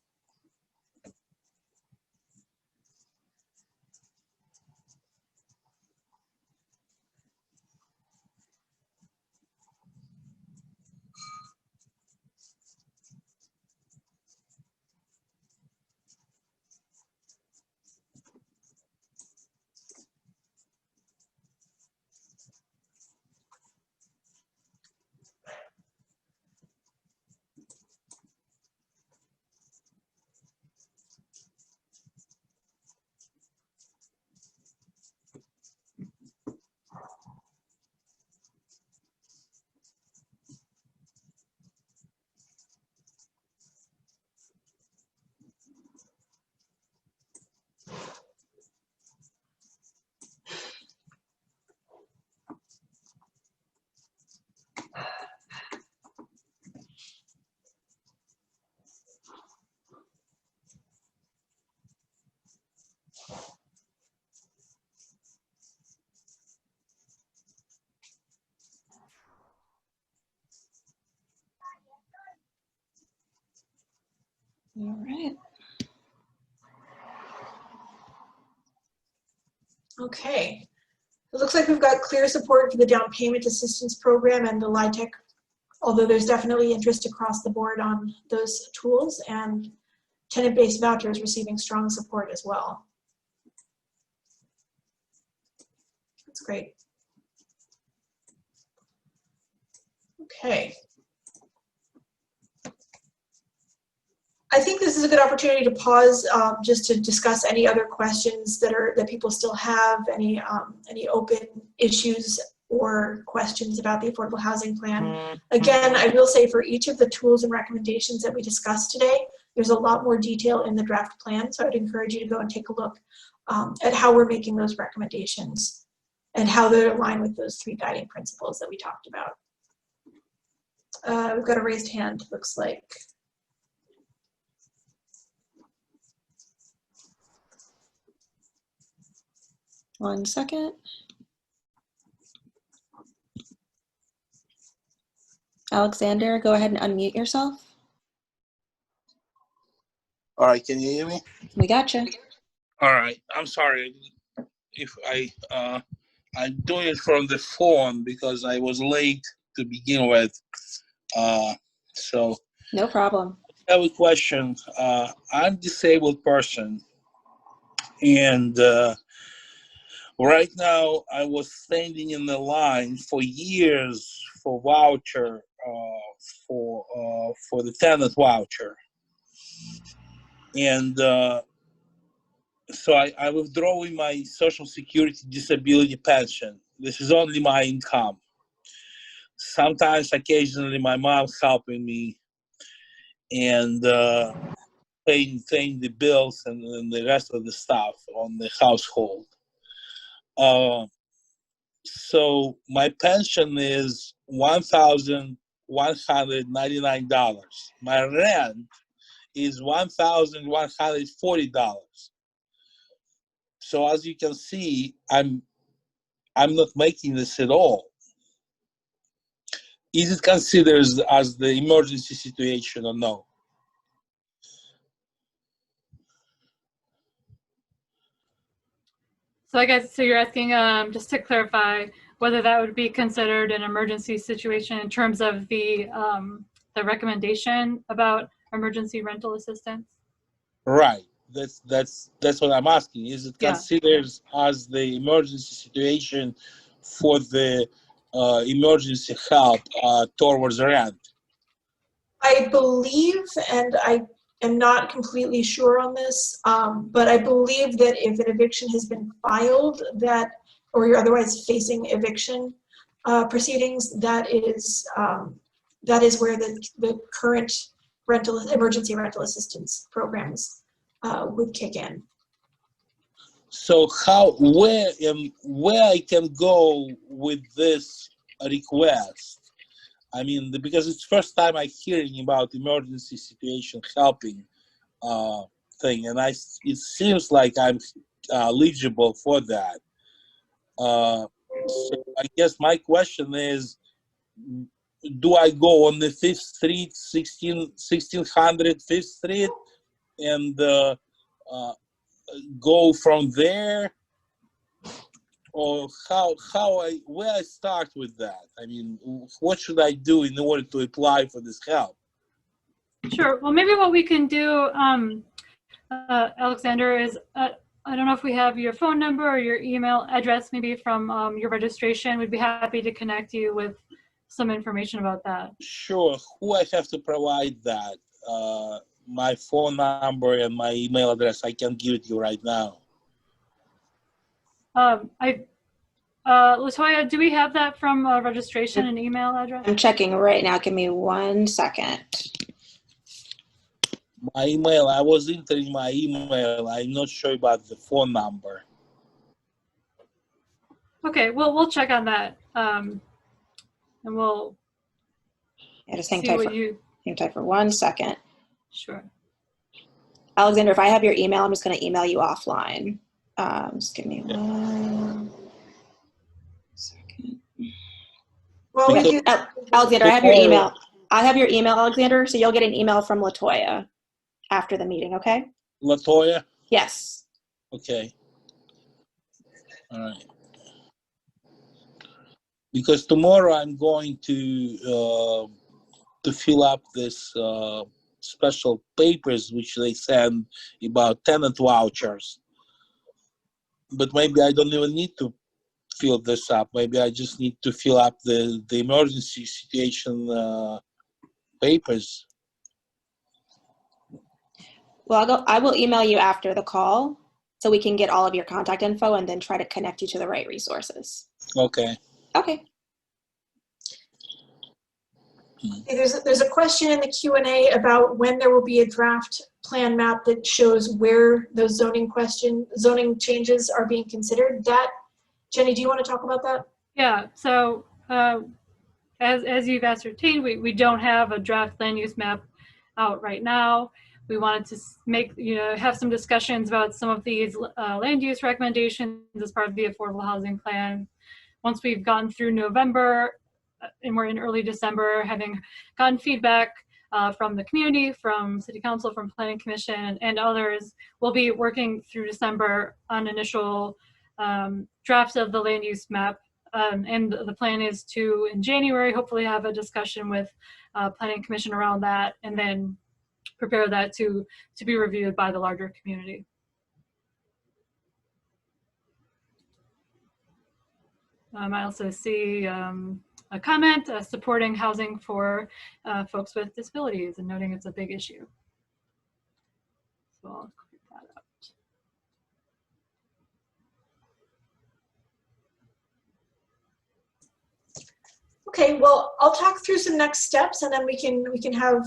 S3: All right.
S2: Okay. It looks like we've got clear support for the down payment assistance program and the LIHTC, although there's definitely interest across the board on those tools, and tenant-based vouchers receiving strong support as well. That's great. Okay. I think this is a good opportunity to pause just to discuss any other questions that people still have, any open issues or questions about the affordable housing plan. Again, I will say for each of the tools and recommendations that we discussed today, there's a lot more detail in the draft plan, so I'd encourage you to go and take a look at how we're making those recommendations and how they align with those 3 guiding principles that we talked about. We've got a raised hand, looks like.
S3: One second. Alexander, go ahead and unmute yourself.
S4: All right, can you hear me?
S3: We got you.
S4: All right, I'm sorry if I'm doing it from the phone because I was late to begin with. So
S3: No problem.
S4: I have a question. I'm a disabled person, and right now I was standing in the line for years for voucher for the tenant voucher. And so I withdrawing my Social Security disability pension. This is only my income. Sometimes, occasionally, my mom's helping me and paying the bills and the rest of the stuff on the household. So my pension is $1,199. My rent is $1,140. So as you can see, I'm not making this at all. Is it considered as the emergency situation or no?
S1: So I guess, so you're asking, just to clarify, whether that would be considered an emergency situation in terms of the recommendation about emergency rental assistance?
S4: Right. That's what I'm asking. Is it considered as the emergency situation for the emergency help towards rent?
S2: I believe, and I am not completely sure on this, but I believe that if an eviction has been filed, or you're otherwise facing eviction proceedings, that is where the current emergency rental assistance programs would kick in.
S4: So where I can go with this request? I mean, because it's the first time I'm hearing about emergency situation helping thing, and it seems like I'm eligible for that. So I guess my question is, do I go on the 5th Street, 1600 5th Street, and go from there? Or where I start with that? I mean, what should I do in order to apply for this help?
S1: Sure. Well, maybe what we can do, Alexander, is I don't know if we have your phone number or your email address, maybe from your registration. We'd be happy to connect you with some information about that.
S4: Sure. Who I have to provide that? My phone number and my email address. I can give it you right now.
S1: Latoya, do we have that from registration and email address?
S3: I'm checking right now. Give me 1 second.
S4: My email, I was entering my email. I'm not sure about the phone number.
S1: Okay, well, we'll check on that. And we'll
S3: Just hang
S1: see
S3: tight
S1: what you...
S3: hang tight for 1 second.
S1: Sure.
S3: Alexander, if I have your email, I'm just going to email you offline. Just give me 1 second.
S2: Well,
S3: Alexander, I have your email. I have your email, Alexander, so you'll get an email from Latoya. after the meeting, okay?
S4: Latoya?
S3: Yes.
S4: Okay. All right. Because tomorrow I'm going to fill up this special papers which they send about tenant vouchers. But maybe I don't even need to fill this up. Maybe I just need to fill up the emergency situation papers.
S3: Well, I will email you after the call so we can get all of your contact info and then try to connect you to the right resources.
S4: Okay.
S3: Okay.
S2: There's a question in the Q&A about when there will be a draft plan map that shows where those zoning changes are being considered. Jenny, do you want to talk about that?
S1: Yeah, so as you've ascertained, we don't have a draft land use map out right now. We wanted to have some discussions about some of these land use recommendations as part of the affordable housing plan. Once we've gone through November and we're in early December, having gotten feedback from the community, from City Council, from Planning Commission, and others, we'll be working through December on initial drafts of the land use map. And the plan is to, in January, hopefully have a discussion with Planning Commission around that, and then prepare that to be reviewed by the larger community. I also see a comment supporting housing for folks with disabilities and noting it's a big issue. So I'll click that out.
S2: Okay, well, I'll talk through some next steps, and then we can have.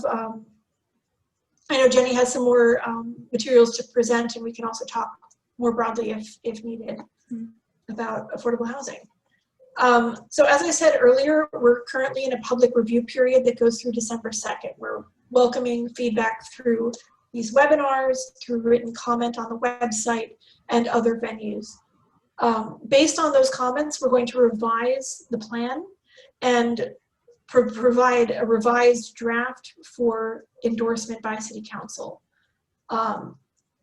S2: I know Jenny has some more materials to present, and we can also talk more broadly if needed about affordable housing. So as I said earlier, we're currently in a public review period that goes through December 2nd. We're welcoming feedback through these webinars, through written comment on the website, and other venues. Based on those comments, we're going to revise the plan and provide a revised draft for endorsement by City Council.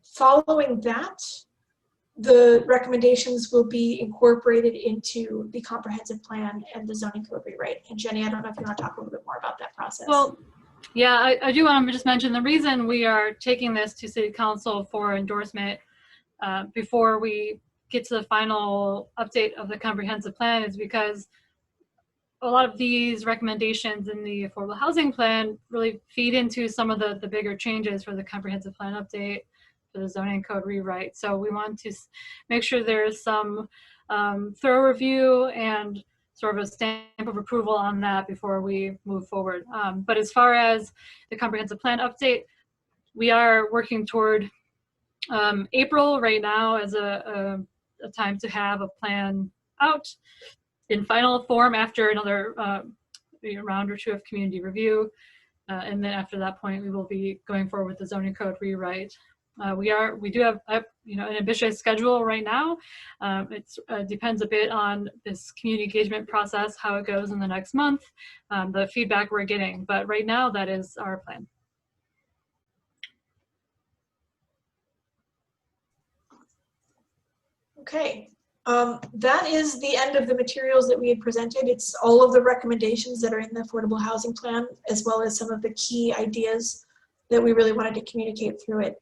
S2: Following that, the recommendations will be incorporated into the comprehensive plan and the zoning code rewrite. And Jenny, I don't know if you want to talk a little bit more about that process.
S1: Well, yeah, I do want to just mention the reason we are taking this to City Council for endorsement before we get to the final update of the comprehensive plan is because a lot of these recommendations in the affordable housing plan really feed into some of the bigger changes for the comprehensive plan update, for the zoning code rewrite. So we want to make sure there's some thorough review and sort of a stamp of approval on that before we move forward. But as far as the comprehensive plan update, we are working toward April right now as a time to have a plan out in final form after another round or two of community review. And then after that point, we will be going forward with the zoning code rewrite. We do have an ambitious schedule right now. It depends a bit on this community engagement process, how it goes in the next month, the feedback we're getting. But right now, that is our plan.
S2: Okay, that is the end of the materials that we had presented. It's all of the recommendations that are in the affordable housing plan, as well as some of the key ideas that we really wanted to communicate through it.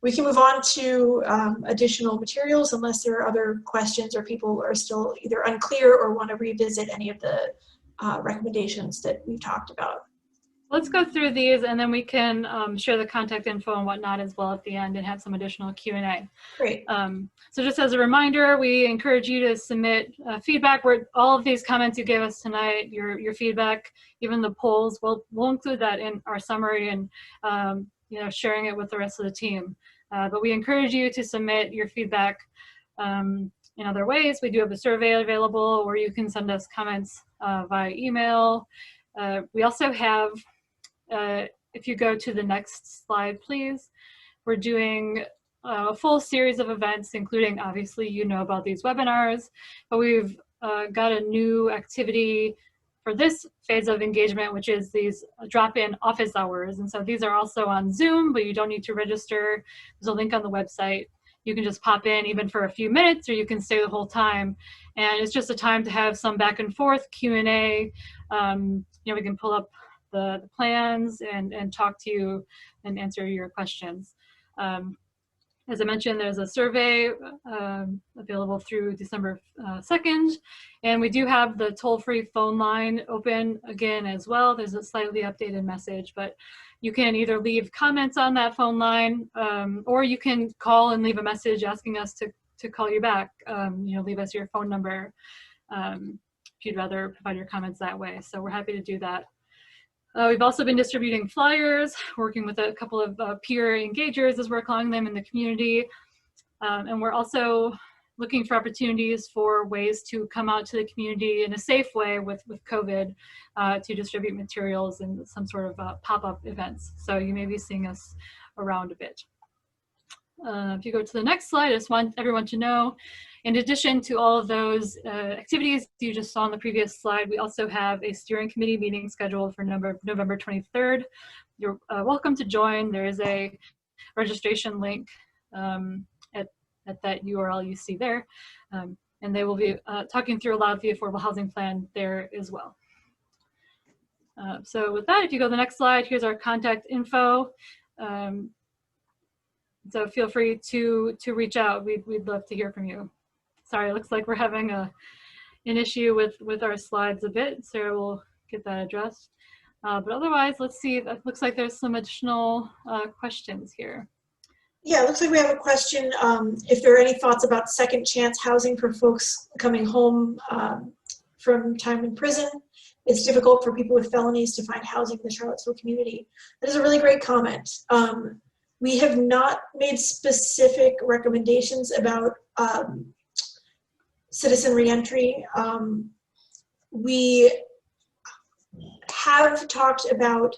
S2: We can move on to additional materials unless there are other questions or people are still either unclear or want to revisit any of the recommendations that we've talked about.
S1: Let's go through these and then we can share the contact info and whatnot as well at the end and have some additional Q&A.
S2: Great.
S1: So just as a reminder, we encourage you to submit feedback where all of these comments you gave us tonight, your feedback, even the polls, we'll include that in our summary and sharing it with the rest of the team. But we encourage you to submit your feedback in other ways. We do have a survey available where you can send us comments via email. We also have, if you go to the next slide, please, we're doing a full series of events, including, obviously, about these webinars, but we've got a new activity for this phase of engagement, which is these drop-in office hours. And so these are also on Zoom, but you don't need to register. There's a link on the website. You can just pop in even for a few minutes, or you can stay the whole time. And it's just a time to have some back and forth Q&A. We can pull up the plans and talk to you and answer your questions. As I mentioned, there's a survey available through December 2nd, and we do have the toll-free phone line open again as well. There's a slightly updated message, but you can either leave comments on that phone line, or you can call and leave a message asking us to call you back. Leave us your phone number if you'd rather provide your comments that way. So we're happy to do that. We've also been distributing flyers, working with a couple of peer engagers, as we're calling them, in the community. And we're also looking for opportunities for ways to come out to the community in a safe way with COVID to distribute materials and some sort of pop-up events. So you may be seeing us around a bit. If you go to the next slide, I just want everyone to know, in addition to all of those activities you just saw on the previous slide, we also have a steering committee meeting scheduled for November 23rd. You're welcome to join. There is a registration link at that URL you see there. And they will be talking through a lot of the affordable housing plan there as well. So with that, if you go to the next slide, here's our contact info. So feel free to reach out. We'd love to hear from you. Sorry, it looks like we're having an issue with our slides a bit. Sarah will get that addressed. But otherwise, let's see. It looks like there's some additional questions here.
S2: Yeah, it looks like we have a question. If there are any thoughts about second chance housing for folks coming home from time in prison. It's difficult for people with felonies to find housing in the Charlottesville community. That is a really great comment. We have not made specific recommendations about citizen reentry. We have talked about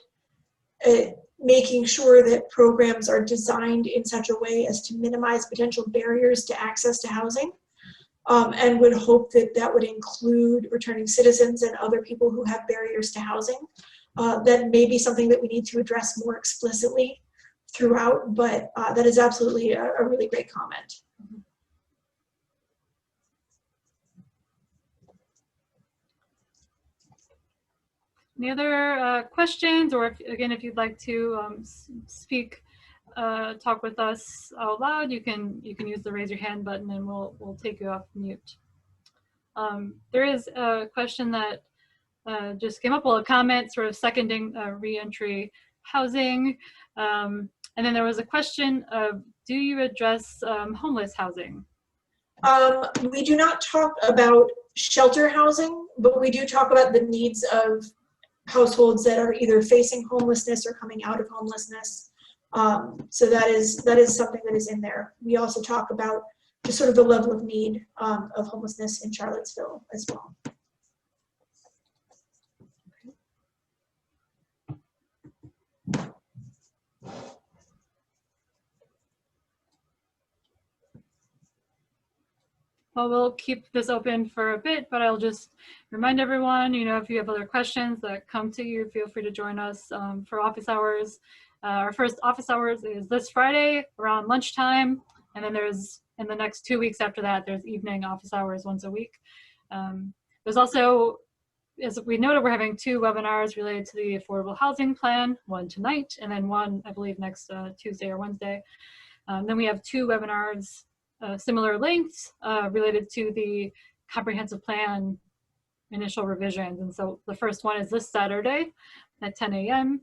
S2: making sure that programs are designed in such a way as to minimize potential barriers to access to housing, and would hope that that would include returning citizens and other people who have barriers to housing. That may be something that we need to address more explicitly throughout, but that is absolutely a really great comment.
S1: Any other questions, or if you'd like to speak, talk with us out loud, you can use the raise your hand button and we'll take you off mute. There is a question that just came up, well, a comment sort of seconding reentry housing. And then there was a question of, do you address homeless housing?
S2: We do not talk about shelter housing, but we do talk about the needs of households that are either facing homelessness or coming out of homelessness. So that is something that is in there. We also talk about just sort of the level of need of homelessness in Charlottesville as well.
S1: Well, we'll keep this open for a bit, but I'll just remind everyone, if you have other questions that come to you, feel free to join us for office hours. Our first office hours is this Friday around lunchtime, and then in the next 2 weeks after that, there's evening office hours once a week. There's also, as we noted, we're having 2 webinars related to the affordable housing plan, one tonight, and then one, I believe, next Tuesday or Wednesday. Then we have 2 webinars, similar lengths, related to the comprehensive plan initial revisions. And so the first one is this Saturday at 10 a.m.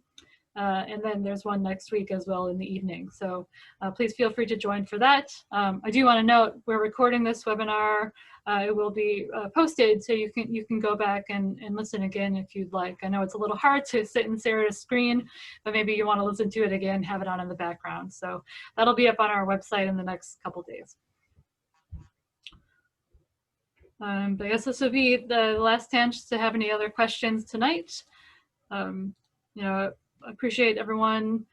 S1: And then there's one next week as well in the evening. So please feel free to join for that. I do want to note, we're recording this webinar. It will be posted, so you can go back and listen again if you'd like. I know it's a little hard to sit and stare at a screen, but maybe you want to listen to it again, have it on in the background. So that'll be up on our website in the next couple days. But I guess this will be the last chance to have any other questions tonight. Appreciate everyone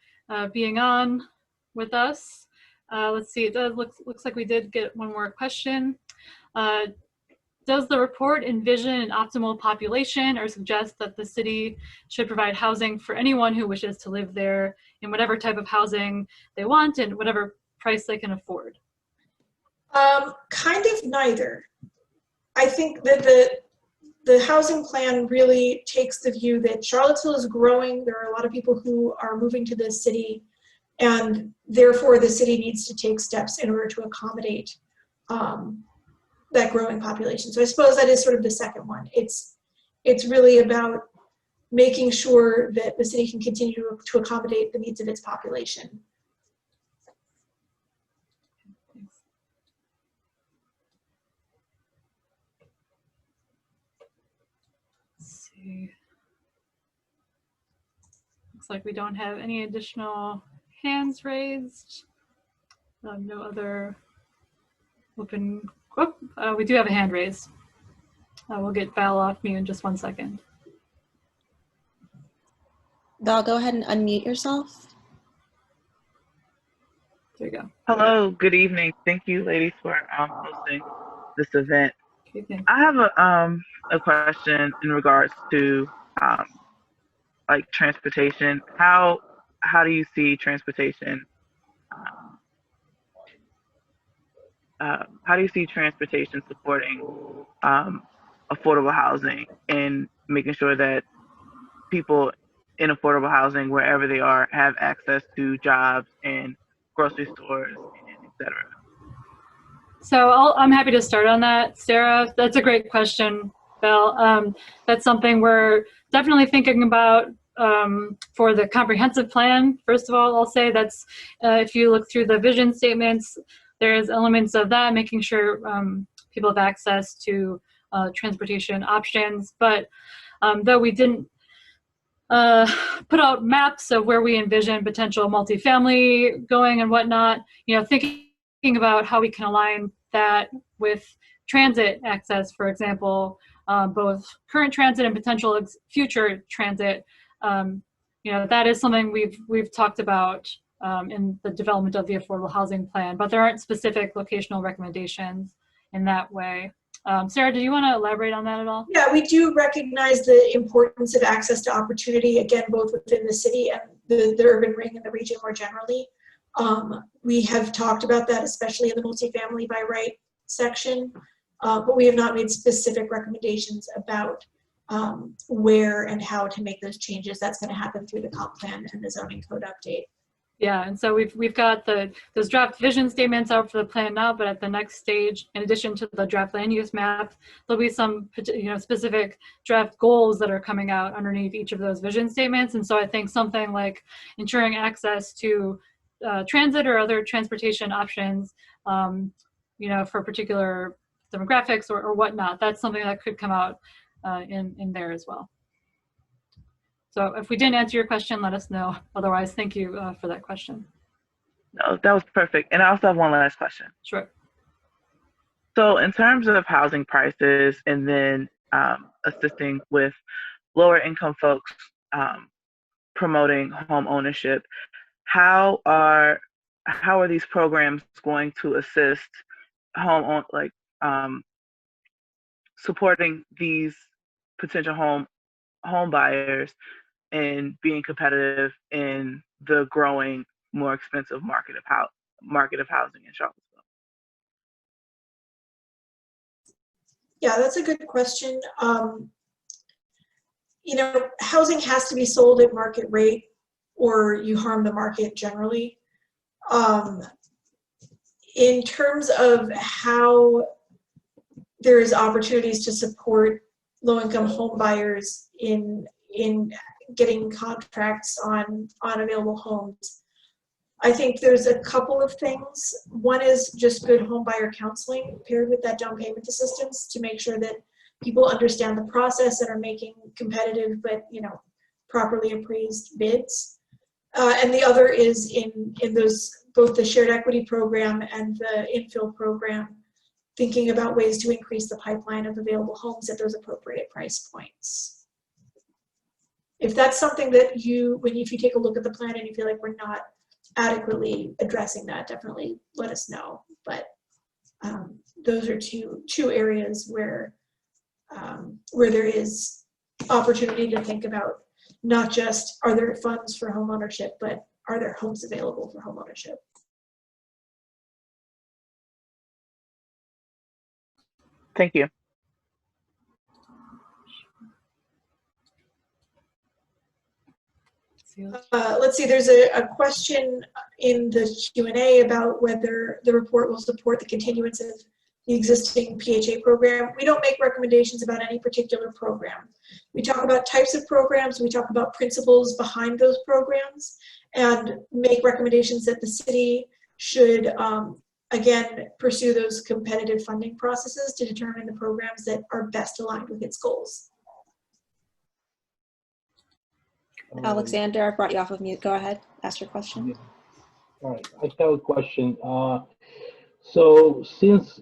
S1: being on with us. Let's see, it looks like we did get one more question. does the report envision an optimal population or suggest that the city should provide housing for anyone who wishes to live there in whatever type of housing they want and whatever price they can afford?
S2: Kind of neither. I think that the housing plan really takes the view that Charlottesville is growing. There are a lot of people who are moving to this city, and therefore the city needs to take steps in order to accommodate that growing population. So I suppose that is sort of the second one. It's really about making sure that the city can continue to accommodate the needs of its population.
S1: Let's see. Looks like we don't have any additional hands raised. No other open. Oh, we do have a hand raised. We'll get Val off mute in just 1 second.
S3: Val, go ahead and unmute yourself.
S1: There you go.
S5: Hello, good evening. Thank you, ladies, for hosting this event.
S1: Okay.
S5: I have a question in regards to like transportation. How do you see transportation? How do you see transportation supporting affordable housing and making sure that people in affordable housing, wherever they are, have access to jobs and grocery stores, and et cetera?
S1: So I'm happy to start on that, Sarah. That's a great question, Val. That's something we're definitely thinking about for the comprehensive plan. First of all, I'll say that's if you look through the vision statements, there's elements of that, making sure people have access to transportation options. But though we didn't put out maps of where we envision potential multifamily going and whatnot, you know, thinking about how we can align that with transit access, for example, both current transit and potential future transit. You know, that is something we've talked about in the development of the affordable housing plan, but there aren't specific locational recommendations in that way. Sarah, do you want to elaborate on that at all?
S2: Yeah, we do recognize the importance of access to opportunity, again, both within the city and the urban ring and the region more generally. We have talked about that, especially in the multifamily by right section, but we have not made specific recommendations about where and how to make those changes. That's going to happen through the comp plan and the zoning code update.
S1: Yeah, and so we've got those draft vision statements out for the plan now, but at the next stage, in addition to the draft land use map, there'll be some specific draft goals that are coming out underneath each of those vision statements. And so I think something like ensuring access to transit or other transportation options, you know, for particular demographics or whatnot, that's something that could come out in there as well. So if we didn't answer your question, let us know. Otherwise, thank you for that question.
S5: No, that was perfect. And I also have one last question.
S1: Sure.
S5: So in terms of housing prices and then assisting with lower income folks promoting home ownership, how are these programs going to assist supporting these potential home buyers and being competitive in the growing, more expensive market of housing in Charlottesville?
S2: Yeah, that's a good question. You know, housing has to be sold at market rate or you harm the market generally. In terms of how there's opportunities to support low-income home buyers in getting contracts on available homes, I think there's a couple of things. One is just good home buyer counseling paired with that down payment assistance to make sure that people understand the process and are making competitive but, you know, properly appraised bids. And the other is in those, both the shared equity program and the infill program, thinking about ways to increase the pipeline of available homes at those appropriate price points. If that's something that if you take a look at the plan and you feel like we're not adequately addressing that, definitely let us know. But those are two areas where there is opportunity to think about not just are there funds for home ownership, but are there homes available for home ownership?
S5: Thank you.
S2: Let's see, there's a question in the Q&A about whether the report will support the continuance of the existing PHA program. We don't make recommendations about any particular program. We talk about types of programs, we talk about principles behind those programs, and make recommendations that the city should, again, pursue those competitive funding processes to determine the programs that are best aligned with its goals.
S3: Alexander, I brought you off of mute. Go ahead, ask your question.
S6: Yeah. All right, I have a question. So since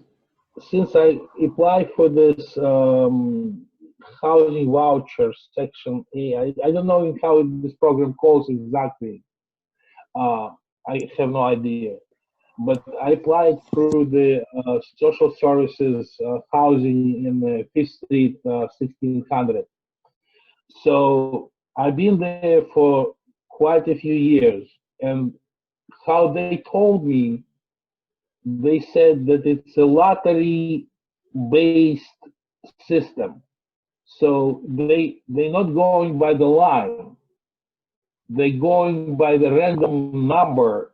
S6: I applied for this housing voucher section A, I don't know how this program calls exactly. I have no idea. But I applied through the social services housing in the 5th Street, 1600. So I've been there for quite a few years, and how they told me, they said that it's a lottery-based system. So they're not going by the line. They're going by the random number,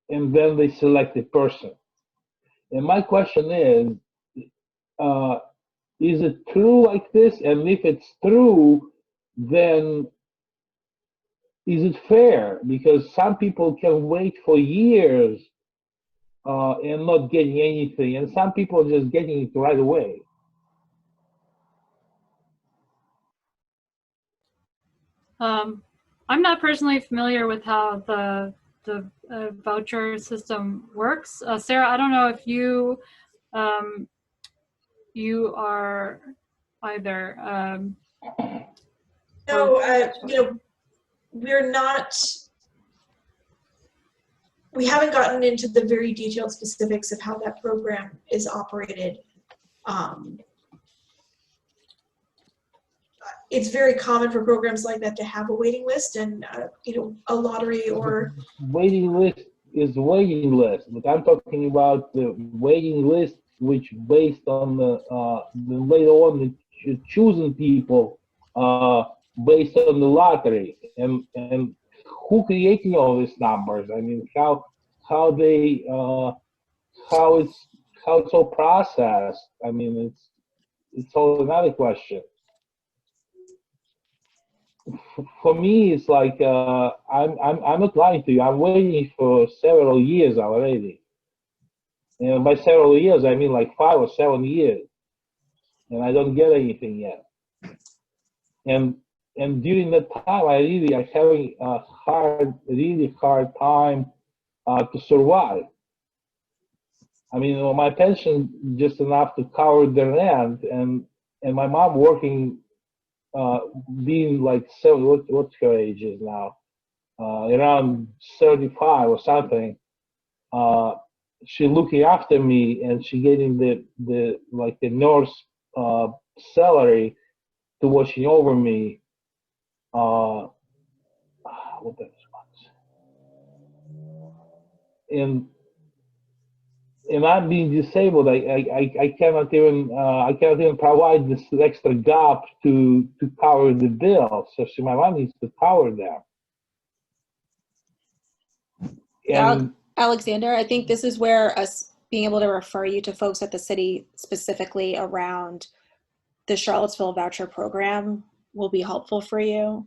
S6: and then they select a person. And my question is it true like this? And if it's true, then is it fair? Because some people can wait for years and not getting anything, and some people are just getting it right away.
S1: I'm not personally familiar with how the voucher system works. Sarah, I don't know if you you are either.
S2: No, you know, we haven't gotten into the very detailed specifics of how that program is operated. It's very common for programs like that to have a waiting list and, you know, a lottery or...
S6: Waiting list is waiting list, but I'm talking about the waiting list which based on the later on the choosing people based on the lottery, and who creating all these numbers? I mean, how it's all processed. I mean, it's all another question. For me, it's like I'm not lying to you. I'm waiting for several years already, and by several years I mean like 5 or 7 years, and I don't get anything yet. And during that time, I'm having a really hard time to survive. I mean, my pension just enough to cover the rent, and my mom working, being like what's her age is now, around 35 or something. She looking after me, and she getting the like the nurse salary to watching over me. What else? And I'm being disabled. I cannot even provide this extra gap to cover the bill. So my mom needs to cover them. And
S3: Alexander, I think this is where us being able to refer you to folks at the city specifically around the Charlottesville voucher program will be helpful for you.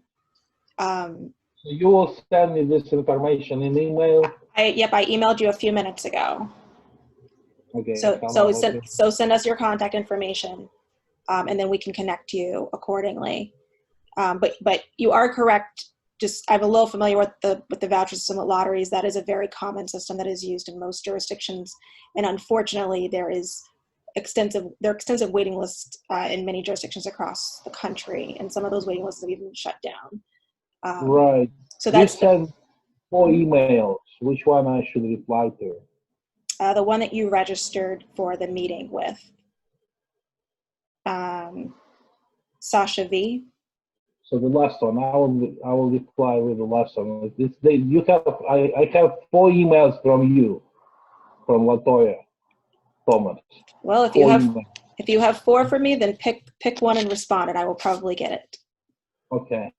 S6: So you will send me this information in email?
S3: Yep, I emailed you a few minutes ago.
S6: Okay.
S3: So send us your contact information, and then we can connect you accordingly. But you are correct. Just I'm a little familiar with the voucher system at lotteries. That is a very common system that is used in most jurisdictions, and unfortunately, there are extensive waiting lists in many jurisdictions across the country, and some of those waiting lists have even shut down.
S6: Right.
S3: So that's
S6: you sent 4 emails. Which one I should reply to?
S3: The one that you registered for the meeting with. Sasha V.
S6: So the last one, I will reply with the last one. I have 4 emails from you, from Latoya Thomas.
S3: Well, if you have 4 for me, then pick one and respond, and I will probably get it.
S6: Okay.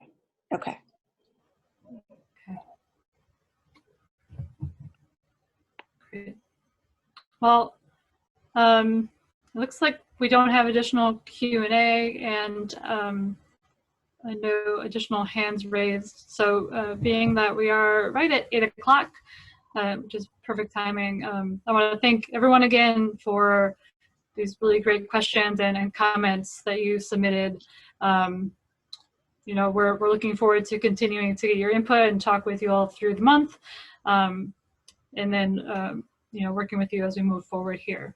S3: Okay.
S1: Great. Well, it looks like we don't have additional Q&A and no additional hands raised. So being that we are right at 8 o'clock, which is perfect timing, I want to thank everyone again for these really great questions and comments that you submitted. You know, we're looking forward to continuing to get your input and talk with you all through the month. And then, you know, working with you as we move forward here.